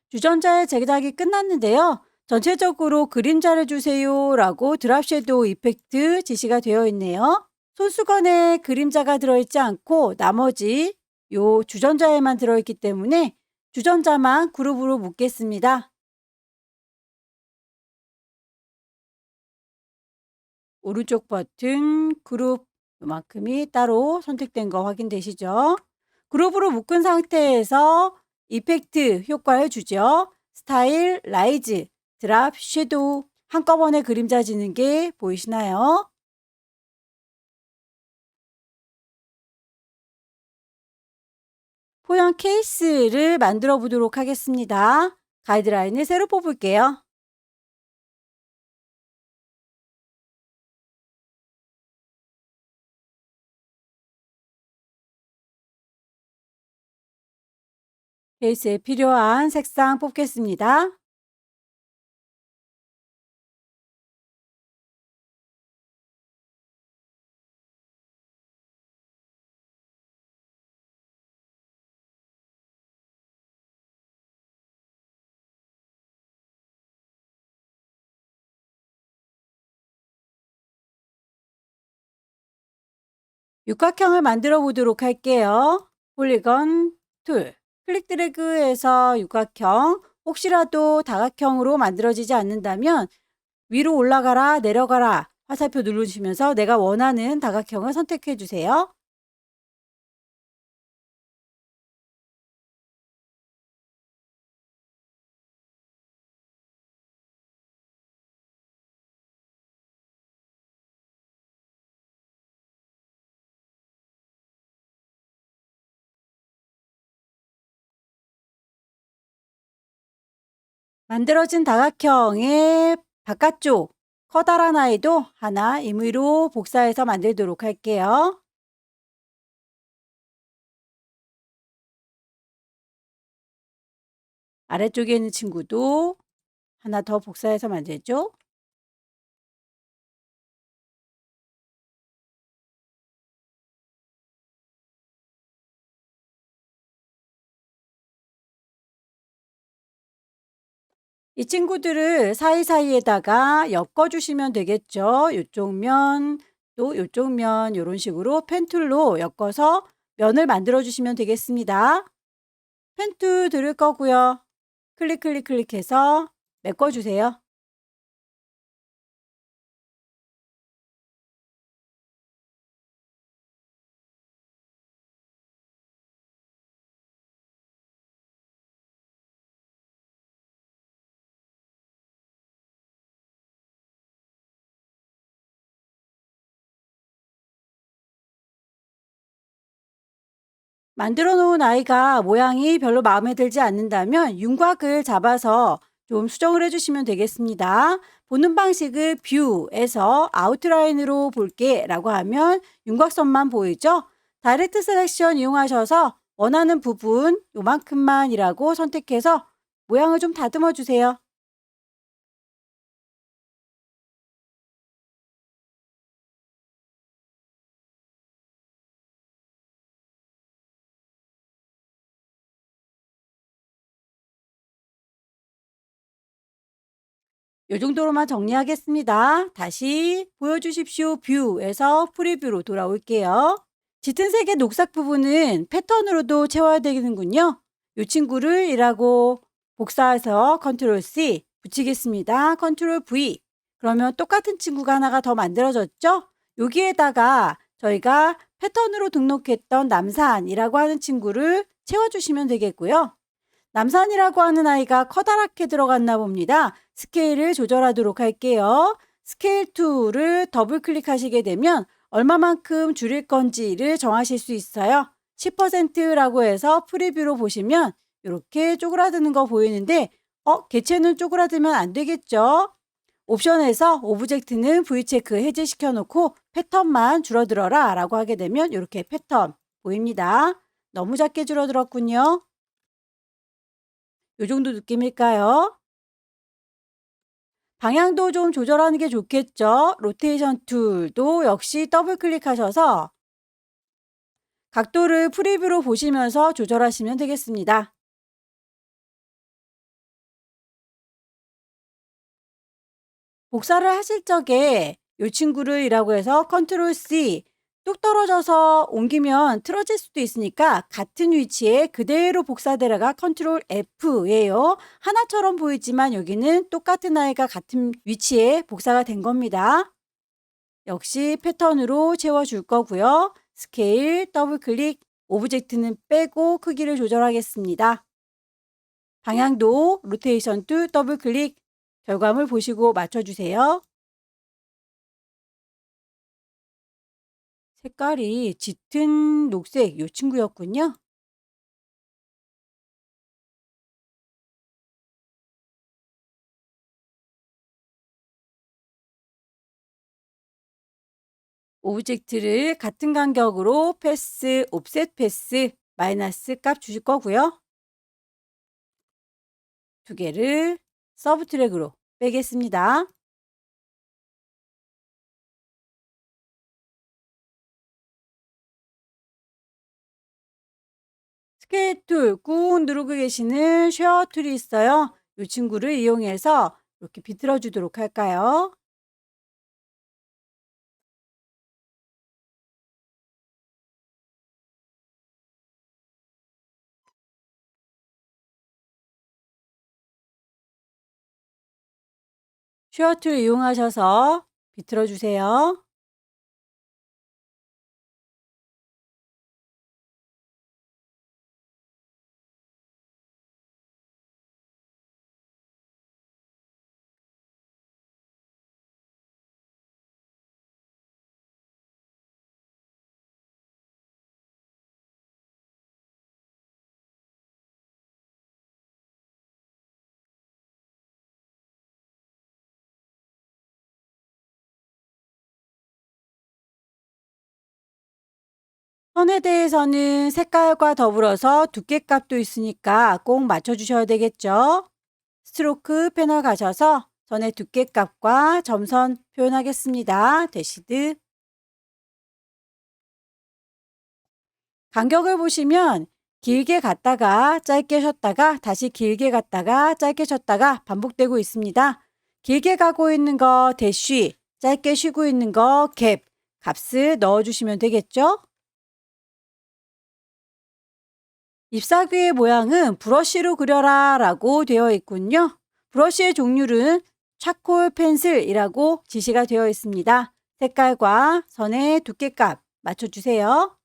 주전자의 제작이 끝났는데요. 전체적으로 그림자를 주세요 라고 드랍 섀도우 이펙트 지시가 되어 있네요. 손수건에 그림자가 들어있지 않고 나머지 요 주전자에만 들어있기 때문에 주전자만 그룹으로 묶겠습니다. 오른쪽 버튼 그룹 요만큼이 따로 선택된 거 확인되시죠? 그룹으로 묶은 상태에서 이펙트 효과를 주죠. 스타일, 라이즈, 드랍, 섀도우 한꺼번에 그림자 지는 게 보이시나요? 포장 케이스를 만들어 보도록 하겠습니다. 가이드라인을 새로 뽑을게요. 케이스에 필요한 색상 뽑겠습니다. 육각형을 만들어 보도록 할게요. 폴리건 툴, 클릭 드래그해서 육각형, 혹시라도 다각형으로 만들어지지 않는다면 위로 올라가라, 내려가라 화살표 누르시면서 내가 원하는 다각형을 선택해 주세요. 만들어진 다각형의 바깥쪽 커다란 아이도 하나 임의로 복사해서 만들도록 할게요. 아래쪽에 있는 친구도 하나 더 복사해서 만들죠. 이 친구들을 사이사이에다가 엮어주시면 되겠죠. 요쪽 면, 또 요쪽 면, 요런 식으로 펜툴로 엮어서 면을 만들어 주시면 되겠습니다. 펜툴 들을 거고요. 클릭, 클릭, 클릭해서 메꿔주세요. 만들어 놓은 아이가 모양이 별로 마음에 들지 않는다면 윤곽을 잡아서 좀 수정을 해주시면 되겠습니다. 보는 방식을 뷰에서 아웃라인으로 볼게 라고 하면 윤곽선만 보이죠? 다이렉트 셀렉션 이용하셔서 원하는 부분 요만큼만이라고 선택해서 모양을 좀 다듬어 주세요. 요 정도로만 정리하겠습니다. 다시 보여주십시오. 뷰에서 프리뷰로 돌아올게요. 짙은 색의 녹색 부분은 패턴으로도 채워야 되는군요. 이 친구를 일하고 복사해서 컨트롤 C 붙이겠습니다. 컨트롤 V. 그러면 똑같은 친구가 하나가 더 만들어졌죠? 여기에다가 저희가 패턴으로 등록했던 남산이라고 하는 친구를 채워주시면 되겠고요. 남산이라고 하는 아이가 커다랗게 들어갔나 봅니다. 스케일을 조절하도록 할게요. 스케일 툴을 더블 클릭하시게 되면 얼마만큼 줄일 건지를 정하실 수 있어요. 10%라고 해서 프리뷰로 보시면 이렇게 쪼그라드는 거 보이는데 개체는 쪼그라들면 안 되겠죠? 옵션에서 오브젝트는 V체크 해제시켜 놓고 패턴만 줄어들어라 라고 하게 되면 이렇게 패턴 보입니다. 너무 작게 줄어들었군요. 요 정도 느낌일까요? 방향도 좀 조절하는 게 좋겠죠? 로테이션 툴도 역시 더블 클릭하셔서 각도를 프리뷰로 보시면서 조절하시면 되겠습니다. 복사를 하실 적에 이 친구를 이라고 해서 컨트롤 C 뚝 떨어져서 옮기면 틀어질 수도 있으니까 같은 위치에 그대로 복사되다가 컨트롤 F예요. 하나처럼 보이지만 여기는 똑같은 아이가 같은 위치에 복사가 된 겁니다. 역시 패턴으로 채워줄 거고요. 스케일 더블 클릭 오브젝트는 빼고 크기를 조절하겠습니다. 방향도 로테이션 툴 더블 클릭 결과물 보시고 맞춰주세요. 색깔이 짙은 녹색 요 친구였군요. 오브젝트를 같은 간격으로 패스, 옵셋 패스, 마이너스 값 주실 거고요. 두 개를 서브 트랙으로 빼겠습니다. 스케일 툴 꾹 누르고 계시는 쉐어 툴이 있어요. 이 친구를 이용해서 이렇게 비틀어 주도록 할까요? 쉐어 툴 이용하셔서 비틀어 주세요. 선에 대해서는 색깔과 더불어서 두께값도 있으니까 꼭 맞춰 주셔야 되겠죠. 스트로크 패널 가셔서 선의 두께값과 점선 표현하겠습니다. 대시드 간격을 보시면 길게 갔다가 짧게 쉬었다가 다시 길게 갔다가 짧게 쉬었다가 반복되고 있습니다. 길게 가고 있는 거 대쉬, 짧게 쉬고 있는 거 갭, 값을 넣어주시면 되겠죠? 잎사귀의 모양은 브러쉬로 그려라 라고 되어 있군요. 브러쉬의 종류는 차콜 펜슬이라고 지시가 되어 있습니다. 색깔과 선의 두께값 맞춰주세요.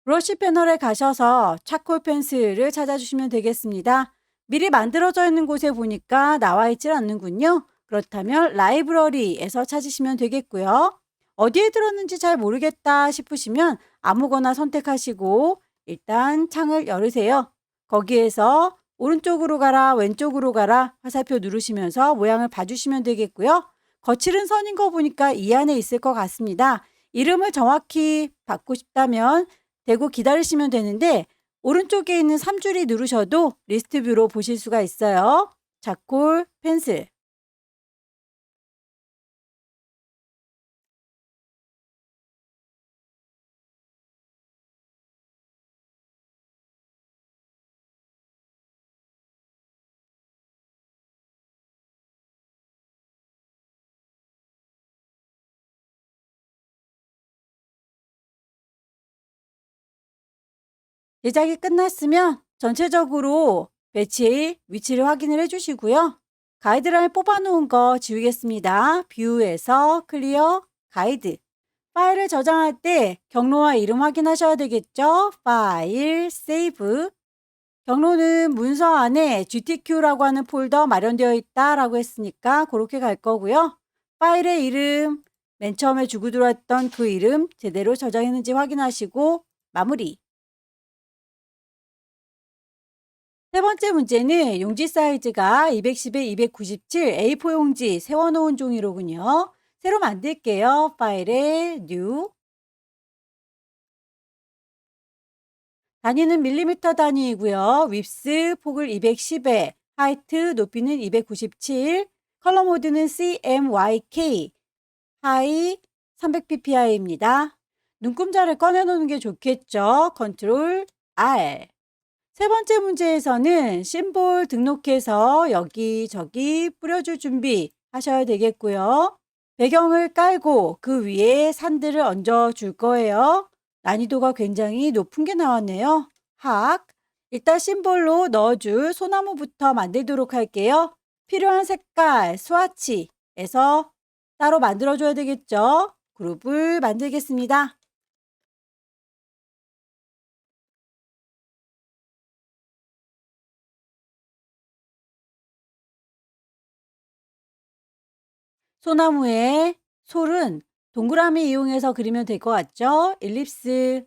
브러쉬 패널에 가셔서 차콜 펜슬을 찾아주시면 되겠습니다. 미리 만들어져 있는 곳에 보니까 나와 있질 않는군요. 그렇다면 라이브러리에서 찾으시면 되겠고요. 어디에 들었는지 잘 모르겠다 싶으시면 아무거나 선택하시고 일단 창을 열으세요. 거기에서 오른쪽으로 가라, 왼쪽으로 가라 화살표 누르시면서 모양을 봐주시면 되겠고요. 거칠은 선인 거 보니까 이 안에 있을 것 같습니다. 이름을 정확히 받고 싶다면 대고 기다리시면 되는데 오른쪽에 있는 3줄이 누르셔도 리스트 뷰로 보실 수가 있어요. 자콜 펜슬. 제작이 끝났으면 전체적으로 배치의 위치를 확인을 해주시고요. 가이드라인 뽑아놓은 거 지우겠습니다. 뷰에서 클리어 가이드. 파일을 저장할 때 경로와 이름 확인하셔야 되겠죠? 파일, 세이브. 경로는 문서 안에 GTQ라고 하는 폴더 마련되어 있다라고 했으니까 그렇게 갈 거고요. 파일의 이름, 맨 처음에 주고 들어왔던 그 이름 제대로 저장했는지 확인하시고 마무리. 세 번째 문제는 용지 사이즈가 210에 297 A4 용지 세워놓은 종이로군요. 새로 만들게요. 파일에 New. 단위는 밀리미터 단위이고요. 윗스 폭을 210에 하이트 높이는 297, 컬러 모드는 CMYK, 하이 300ppi입니다. 눈금자를 꺼내놓는 게 좋겠죠. 컨트롤 R. 세 번째 문제에서는 심볼 등록해서 여기저기 뿌려줄 준비 하셔야 되겠고요. 배경을 깔고 그 위에 산들을 얹어 줄 거예요. 난이도가 굉장히 높은 게 나왔네요. 학. 일단 심볼로 넣어줄 소나무부터 만들도록 할게요. 필요한 색깔 스와치에서 따로 만들어줘야 되겠죠. 그룹을 만들겠습니다. 소나무의 솔은 동그라미 이용해서 그리면 될 것 같죠? 엘립스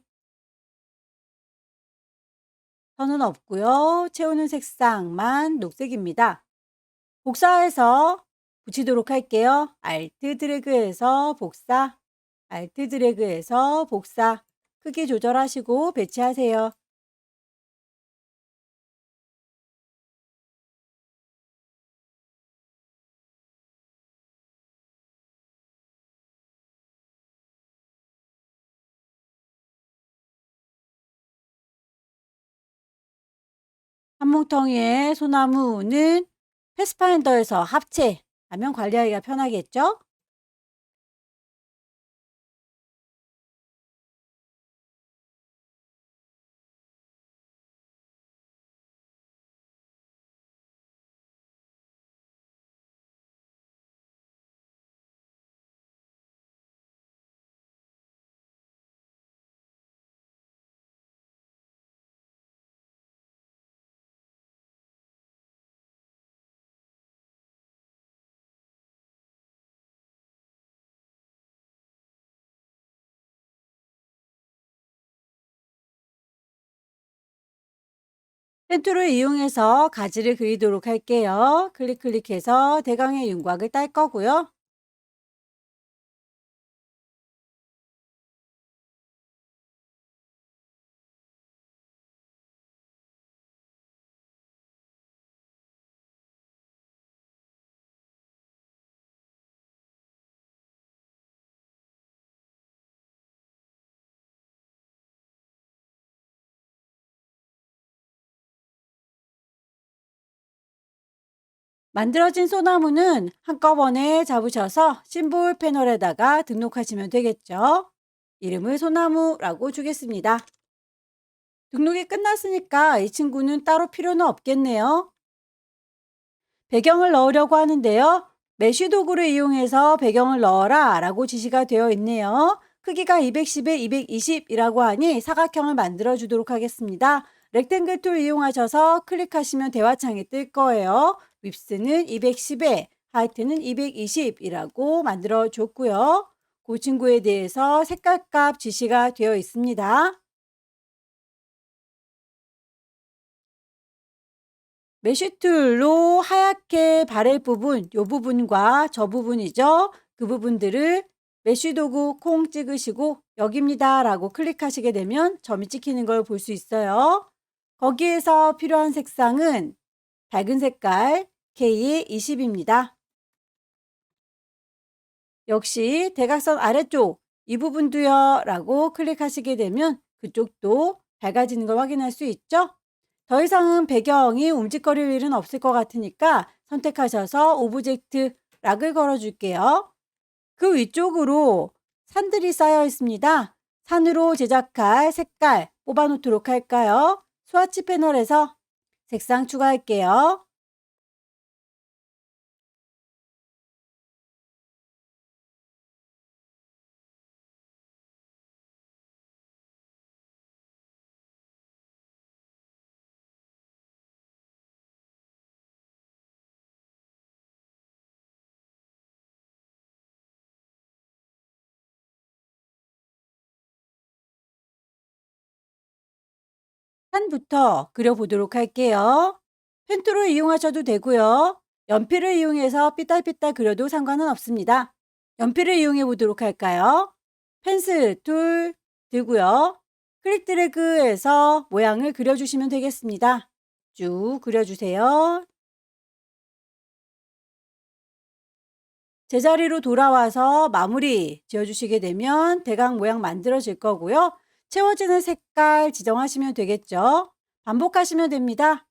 선은 없고요. 채우는 색상만 녹색입니다. 복사해서 붙이도록 할게요. 알트 드래그해서 복사, 알트 드래그해서 복사. 크기 조절하시고 배치하세요. 한뭉텅이의 소나무는 패스파인더에서 합체하면 관리하기가 편하겠죠? 펜툴을 이용해서 가지를 그리도록 할게요. 클릭해서 대강의 윤곽을 딸 거고요. 만들어진 소나무는 한꺼번에 잡으셔서 심볼 패널에다가 등록하시면 되겠죠. 이름을 소나무라고 주겠습니다. 등록이 끝났으니까 이 친구는 따로 필요는 없겠네요. 배경을 넣으려고 하는데요. 메쉬 도구를 이용해서 배경을 넣어라 라고 지시가 되어 있네요. 크기가 210에 220이라고 하니 사각형을 만들어 주도록 하겠습니다. 렉탱글 툴 이용하셔서 클릭하시면 대화창이 뜰 거예요. 윕스는 210에 하이트는 220이라고 만들어 줬고요. 그 친구에 대해서 색깔값 지시가 되어 있습니다. 메쉬 툴로 하얗게 바를 부분, 요 부분과 저 부분이죠. 그 부분들을 메쉬 도구 콩 찍으시고 여기입니다 라고 클릭하시게 되면 점이 찍히는 걸 볼 수 있어요. 거기에서 필요한 색상은 밝은 색깔 K의 20입니다. 역시 대각선 아래쪽 이 부분도요 라고 클릭하시게 되면 그쪽도 밝아지는 걸 확인할 수 있죠. 더 이상은 배경이 움직거릴 일은 없을 것 같으니까 선택하셔서 오브젝트 락을 걸어 줄게요. 그 위쪽으로 산들이 쌓여 있습니다. 산으로 제작할 색깔 뽑아 놓도록 할까요? 스와치 패널에서 색상 추가할게요. 산부터 그려보도록 할게요. 펜툴을 이용하셔도 되고요. 연필을 이용해서 삐딱삐딱 그려도 상관은 없습니다. 연필을 이용해 보도록 할까요? 펜슬 툴 들고요. 클릭 드래그해서 모양을 그려주시면 되겠습니다. 쭉 그려주세요. 제자리로 돌아와서 마무리 지어주시게 되면 대강 모양 만들어질 거고요. 채워지는 색깔 지정하시면 되겠죠. 반복하시면 됩니다.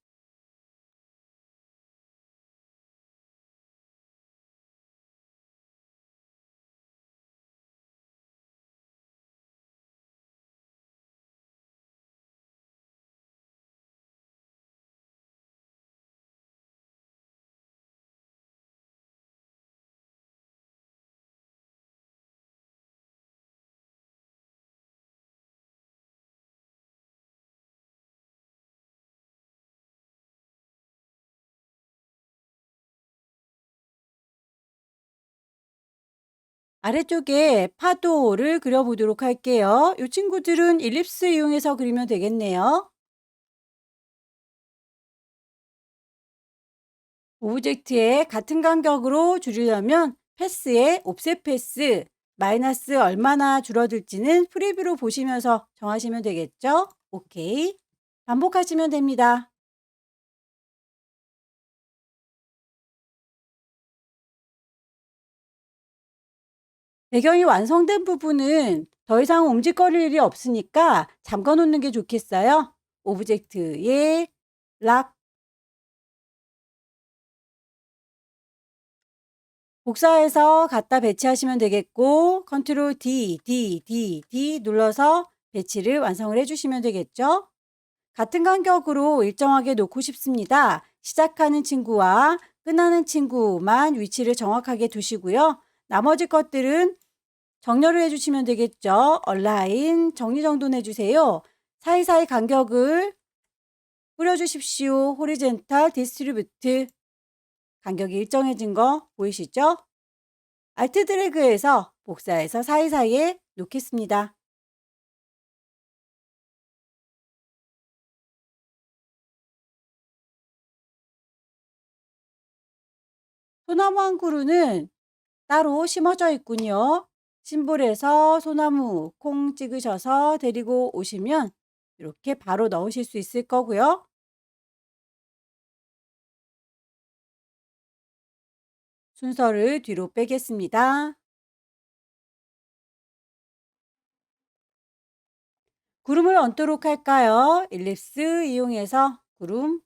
아래쪽에 파도를 그려보도록 할게요. 이 친구들은 일립스 이용해서 그리면 되겠네요. 오브젝트에 같은 간격으로 줄이려면 패스에 옵셋 패스, 마이너스 얼마나 줄어들지는 프리뷰로 보시면서 정하시면 되겠죠? 오케이. 반복하시면 됩니다. 배경이 완성된 부분은 더 이상 움직거릴 일이 없으니까 잠궈 놓는 게 좋겠어요. 오브젝트에 락 복사해서 갖다 배치하시면 되겠고 컨트롤 D 눌러서 배치를 완성을 해주시면 되겠죠. 같은 간격으로 일정하게 놓고 싶습니다. 시작하는 친구와 끝나는 친구만 위치를 정확하게 두시고요. 나머지 것들은 정렬을 해주시면 되겠죠. 얼라인 정리정돈 해주세요. 사이사이 간격을 뿌려주십시오. 호리젠탈 디스트리뷰트 간격이 일정해진 거 보이시죠? 알트 드래그해서 복사해서 사이사이에 놓겠습니다. 소나무 한 그루는 따로 심어져 있군요. 심볼에서 소나무 콩 찍으셔서 데리고 오시면 이렇게 바로 넣으실 수 있을 거고요. 순서를 뒤로 빼겠습니다. 구름을 얹도록 할까요? 일립스 이용해서 구름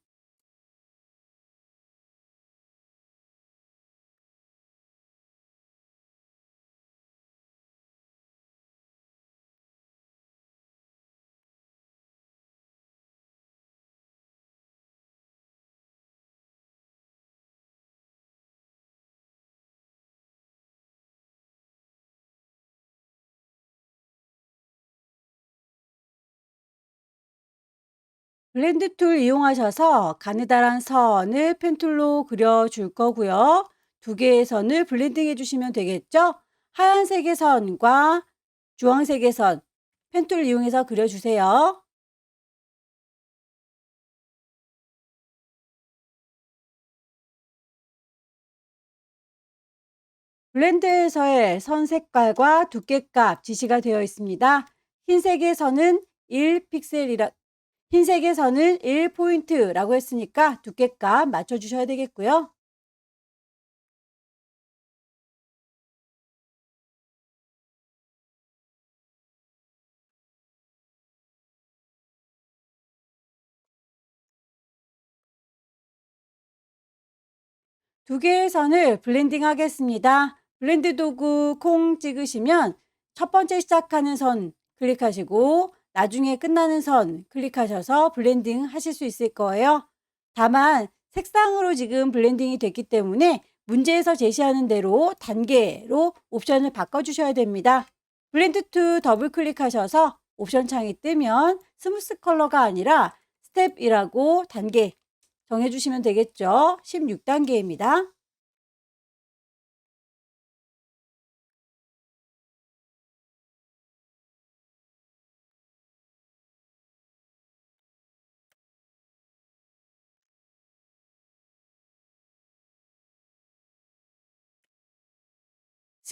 블렌드 툴 이용하셔서 가느다란 선을 펜툴로 그려줄 거고요. 두 개의 선을 블렌딩 해주시면 되겠죠? 하얀색의 선과 주황색의 선, 펜툴 이용해서 그려주세요. 블렌드에서의 선 색깔과 두께값 지시가 되어 있습니다. 흰색의 선은 1픽셀이라 흰색의 선은 1포인트라고 했으니까 두께값 맞춰주셔야 되겠고요. 두 개의 선을 블렌딩 하겠습니다. 블렌드 도구 콩 찍으시면 첫 번째 시작하는 선 클릭하시고 나중에 끝나는 선 클릭하셔서 블렌딩 하실 수 있을 거예요. 다만 색상으로 지금 블렌딩이 됐기 때문에 문제에서 제시하는 대로 단계로 옵션을 바꿔주셔야 됩니다. 블렌드 투 더블 클릭하셔서 옵션 창이 뜨면 스무스 컬러가 아니라 스텝이라고 단계 정해주시면 되겠죠. 16단계입니다.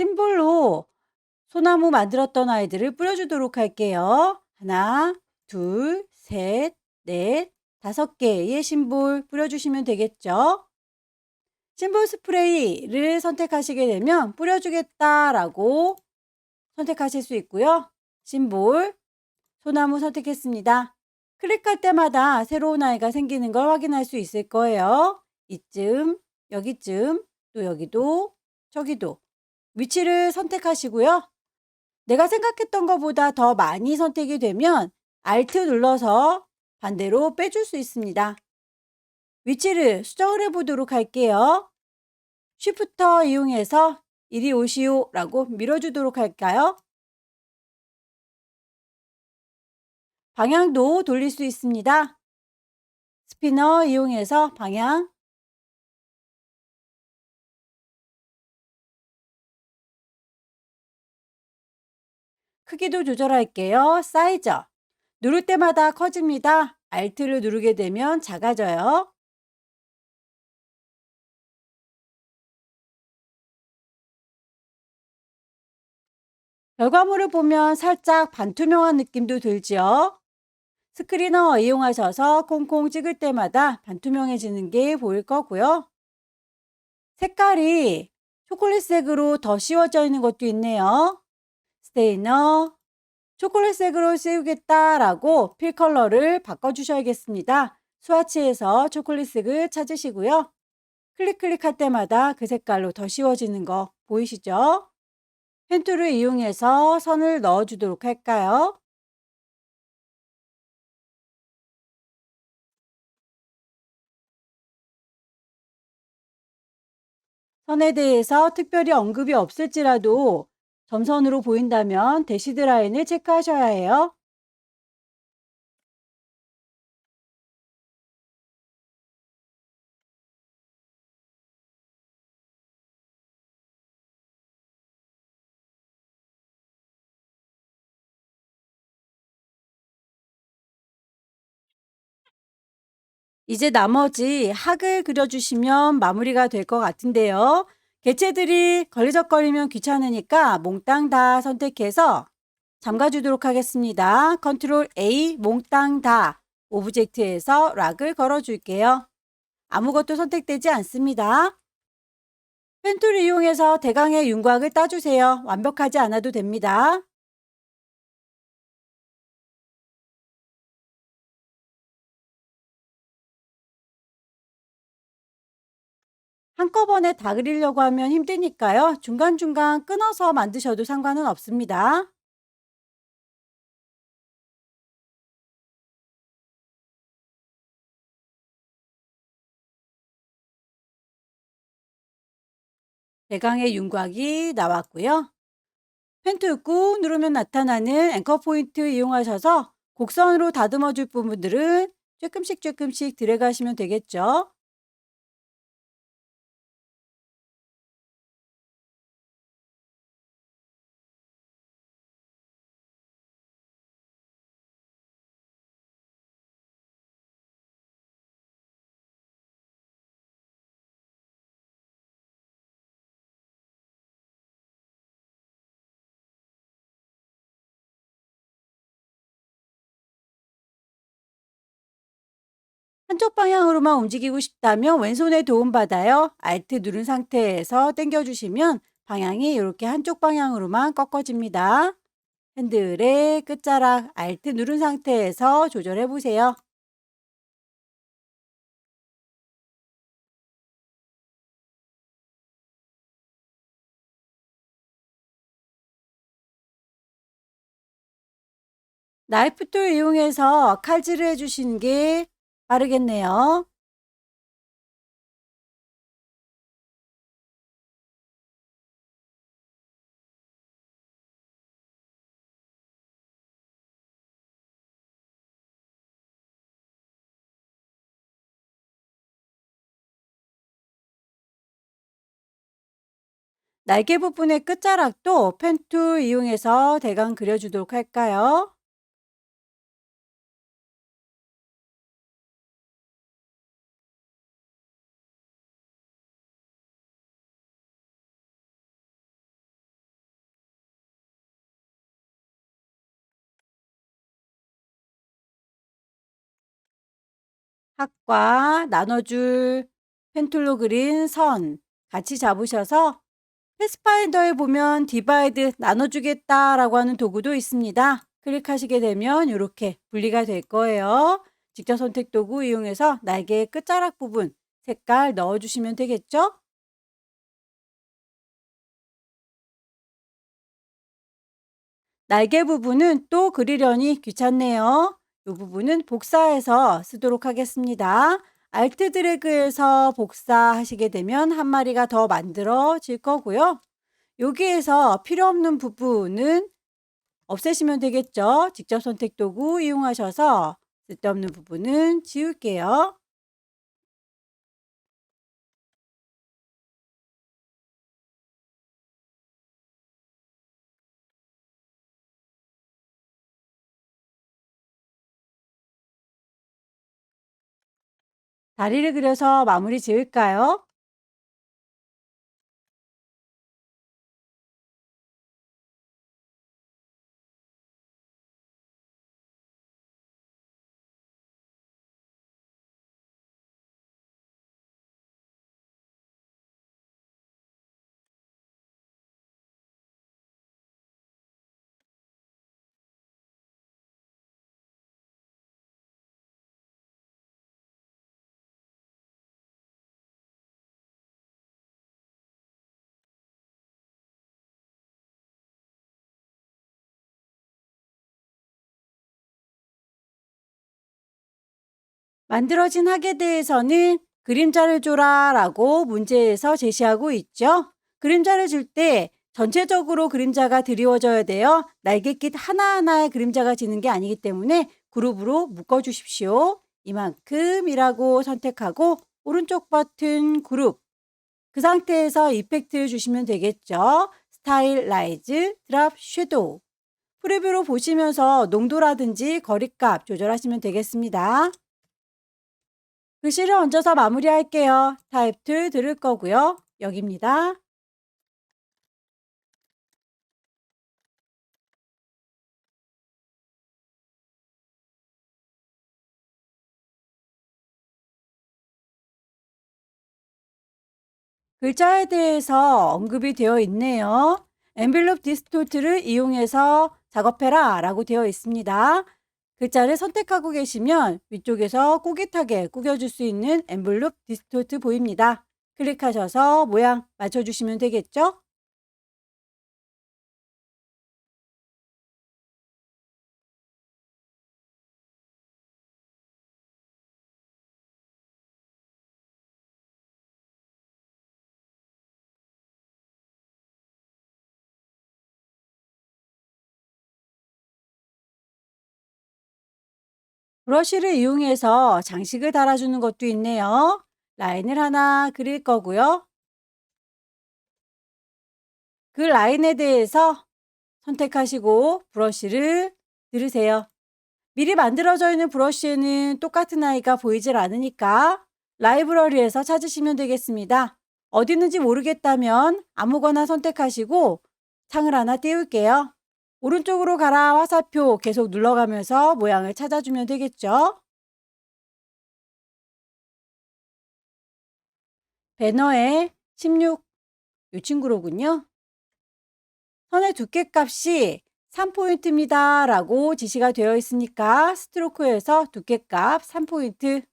심볼로 소나무 만들었던 아이들을 뿌려주도록 할게요. 하나, 둘, 셋, 넷, 5개의 심볼 뿌려주시면 되겠죠. 심볼 스프레이를 선택하시게 되면 뿌려주겠다라고 선택하실 수 있고요. 심볼, 소나무 선택했습니다. 클릭할 때마다 새로운 아이가 생기는 걸 확인할 수 있을 거예요. 이쯤, 여기쯤, 또 여기도, 저기도 위치를 선택하시고요. 내가 생각했던 것보다 더 많이 선택이 되면 Alt 눌러서 반대로 빼줄 수 있습니다. 위치를 수정을 해보도록 할게요. 쉬프터 이용해서 이리 오시오 라고 밀어주도록 할까요? 방향도 돌릴 수 있습니다. 스피너 이용해서 방향, 크기도 조절할게요. 사이즈. 누를 때마다 커집니다. Alt를 누르게 되면 작아져요. 결과물을 보면 살짝 반투명한 느낌도 들지요. 스크리너 이용하셔서 콩콩 찍을 때마다 반투명해지는 게 보일 거고요. 색깔이 초콜릿색으로 더 씌워져 있는 것도 있네요. 스테이너, 초콜릿색으로 씌우겠다라고 필 컬러를 바꿔주셔야겠습니다. 스와치에서 초콜릿색을 찾으시고요. 클릭할 때마다 그 색깔로 더 씌워지는 거 보이시죠? 펜툴을 이용해서 선을 넣어주도록 할까요? 선에 대해서 특별히 언급이 없을지라도 점선으로 보인다면 대시드 라인을 체크하셔야 해요. 이제 나머지 학을 그려주시면 마무리가 될 것 같은데요. 개체들이 걸리적거리면 귀찮으니까 몽땅 다 선택해서 잠가주도록 하겠습니다. 컨트롤 A 몽땅 다 오브젝트에서 락을 걸어줄게요. 아무것도 선택되지 않습니다. 펜툴을 이용해서 대강의 윤곽을 따주세요. 완벽하지 않아도 됩니다. 한꺼번에 다 그리려고 하면 힘드니까요. 중간중간 끊어서 만드셔도 상관은 없습니다. 대강의 윤곽이 나왔고요. 펜툴 꾹 누르면 나타나는 앵커 포인트 이용하셔서 곡선으로 다듬어 줄 부분들은 조금씩 조금씩 들어가시면 되겠죠. 한쪽 방향으로만 움직이고 싶다면 왼손에 도움받아요. Alt 누른 상태에서 당겨주시면 방향이 이렇게 한쪽 방향으로만 꺾어집니다. 핸들의 끝자락 Alt 누른 상태에서 조절해 보세요. 나이프 툴 이용해서 칼질을 해주시는 게 빠르겠네요. 날개 부분의 끝자락도 펜 툴 이용해서 대강 그려주도록 할까요? 합과 나눠줄 펜툴로 그린 선 같이 잡으셔서 패스파인더에 보면 디바이드 나눠주겠다라고 하는 도구도 있습니다. 클릭하시게 되면 이렇게 분리가 될 거예요. 직접 선택 도구 이용해서 날개의 끝자락 부분 색깔 넣어주시면 되겠죠? 날개 부분은 또 그리려니 귀찮네요. 이 부분은 복사해서 쓰도록 하겠습니다. 알트 드래그해서 복사하시게 되면 한 마리가 더 만들어질 거고요. 여기에서 필요 없는 부분은 없애시면 되겠죠. 직접 선택 도구 이용하셔서 쓸데없는 부분은 지울게요. 다리를 그려서 마무리 지을까요? 만들어진 학에 대해서는 그림자를 줘라 라고 문제에서 제시하고 있죠. 그림자를 줄 때 전체적으로 그림자가 드리워져야 돼요. 날개깃 하나하나의 그림자가 지는 게 아니기 때문에 그룹으로 묶어 주십시오. 이만큼이라고 선택하고 오른쪽 버튼 그룹 그 상태에서 이펙트를 주시면 되겠죠. 스타일, 라이즈, 드랍, 섀도우 프리뷰로 보시면서 농도라든지 거리값 조절하시면 되겠습니다. 글씨를 얹어서 마무리할게요. 타입 툴 들을 거고요. 여기입니다. 글자에 대해서 언급이 되어 있네요. 엔벨롭 디스토트를 이용해서 작업해라 라고 되어 있습니다. 글자를 선택하고 계시면 위쪽에서 꼬깃하게 구겨줄 수 있는 엔벨롭 디스토트 보입니다. 클릭하셔서 모양 맞춰주시면 되겠죠? 브러쉬를 이용해서 장식을 달아주는 것도 있네요. 라인을 하나 그릴 거고요. 그 라인에 대해서 선택하시고 브러쉬를 들으세요. 미리 만들어져 있는 브러쉬에는 똑같은 아이가 보이질 않으니까 라이브러리에서 찾으시면 되겠습니다. 어디 있는지 모르겠다면 아무거나 선택하시고 창을 하나 띄울게요. 오른쪽으로 가라 화살표 계속 눌러가면서 모양을 찾아주면 되겠죠. 배너에 16, 이 친구로군요. 선의 두께 값이 3포인트입니다 라고 지시가 되어 있으니까 스트로크에서 두께값 3포인트.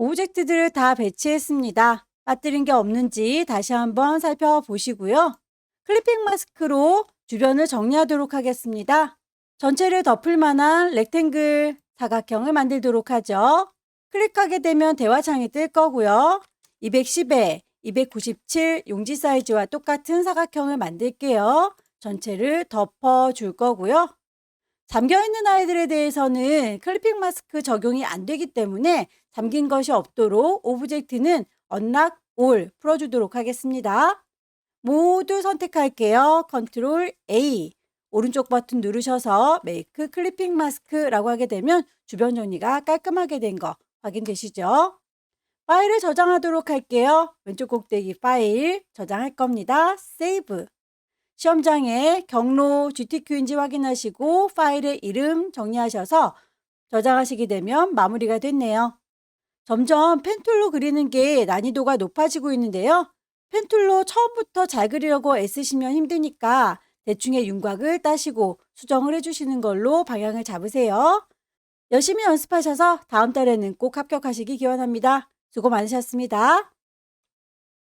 오브젝트들을 다 배치했습니다. 빠뜨린 게 없는지 다시 한번 살펴보시고요. 클리핑 마스크로 주변을 정리하도록 하겠습니다. 전체를 덮을 만한 렉탱글 사각형을 만들도록 하죠. 클릭하게 되면 대화창이 뜰 거고요. 210에 297 용지 사이즈와 똑같은 사각형을 만들게요. 전체를 덮어줄 거고요. 잠겨있는 아이들에 대해서는 클리핑 마스크 적용이 안 되기 때문에 잠긴 것이 없도록 오브젝트는 언락 올 풀어주도록 하겠습니다. 모두 선택할게요. 컨트롤 A. 오른쪽 버튼 누르셔서 메이크 클리핑 마스크라고 하게 되면 주변 정리가 깔끔하게 된 거 확인되시죠? 파일을 저장하도록 할게요. 왼쪽 꼭대기 파일 저장할 겁니다. 세이브. 시험장에 경로 GTQ인지 확인하시고 파일의 이름 정리하셔서 저장하시게 되면 마무리가 됐네요. 점점 펜툴로 그리는 게 난이도가 높아지고 있는데요. 펜툴로 처음부터 잘 그리려고 애쓰시면 힘드니까 대충의 윤곽을 따시고 수정을 해주시는 걸로 방향을 잡으세요. 열심히 연습하셔서 다음 달에는 꼭 합격하시기 기원합니다. 수고 많으셨습니다.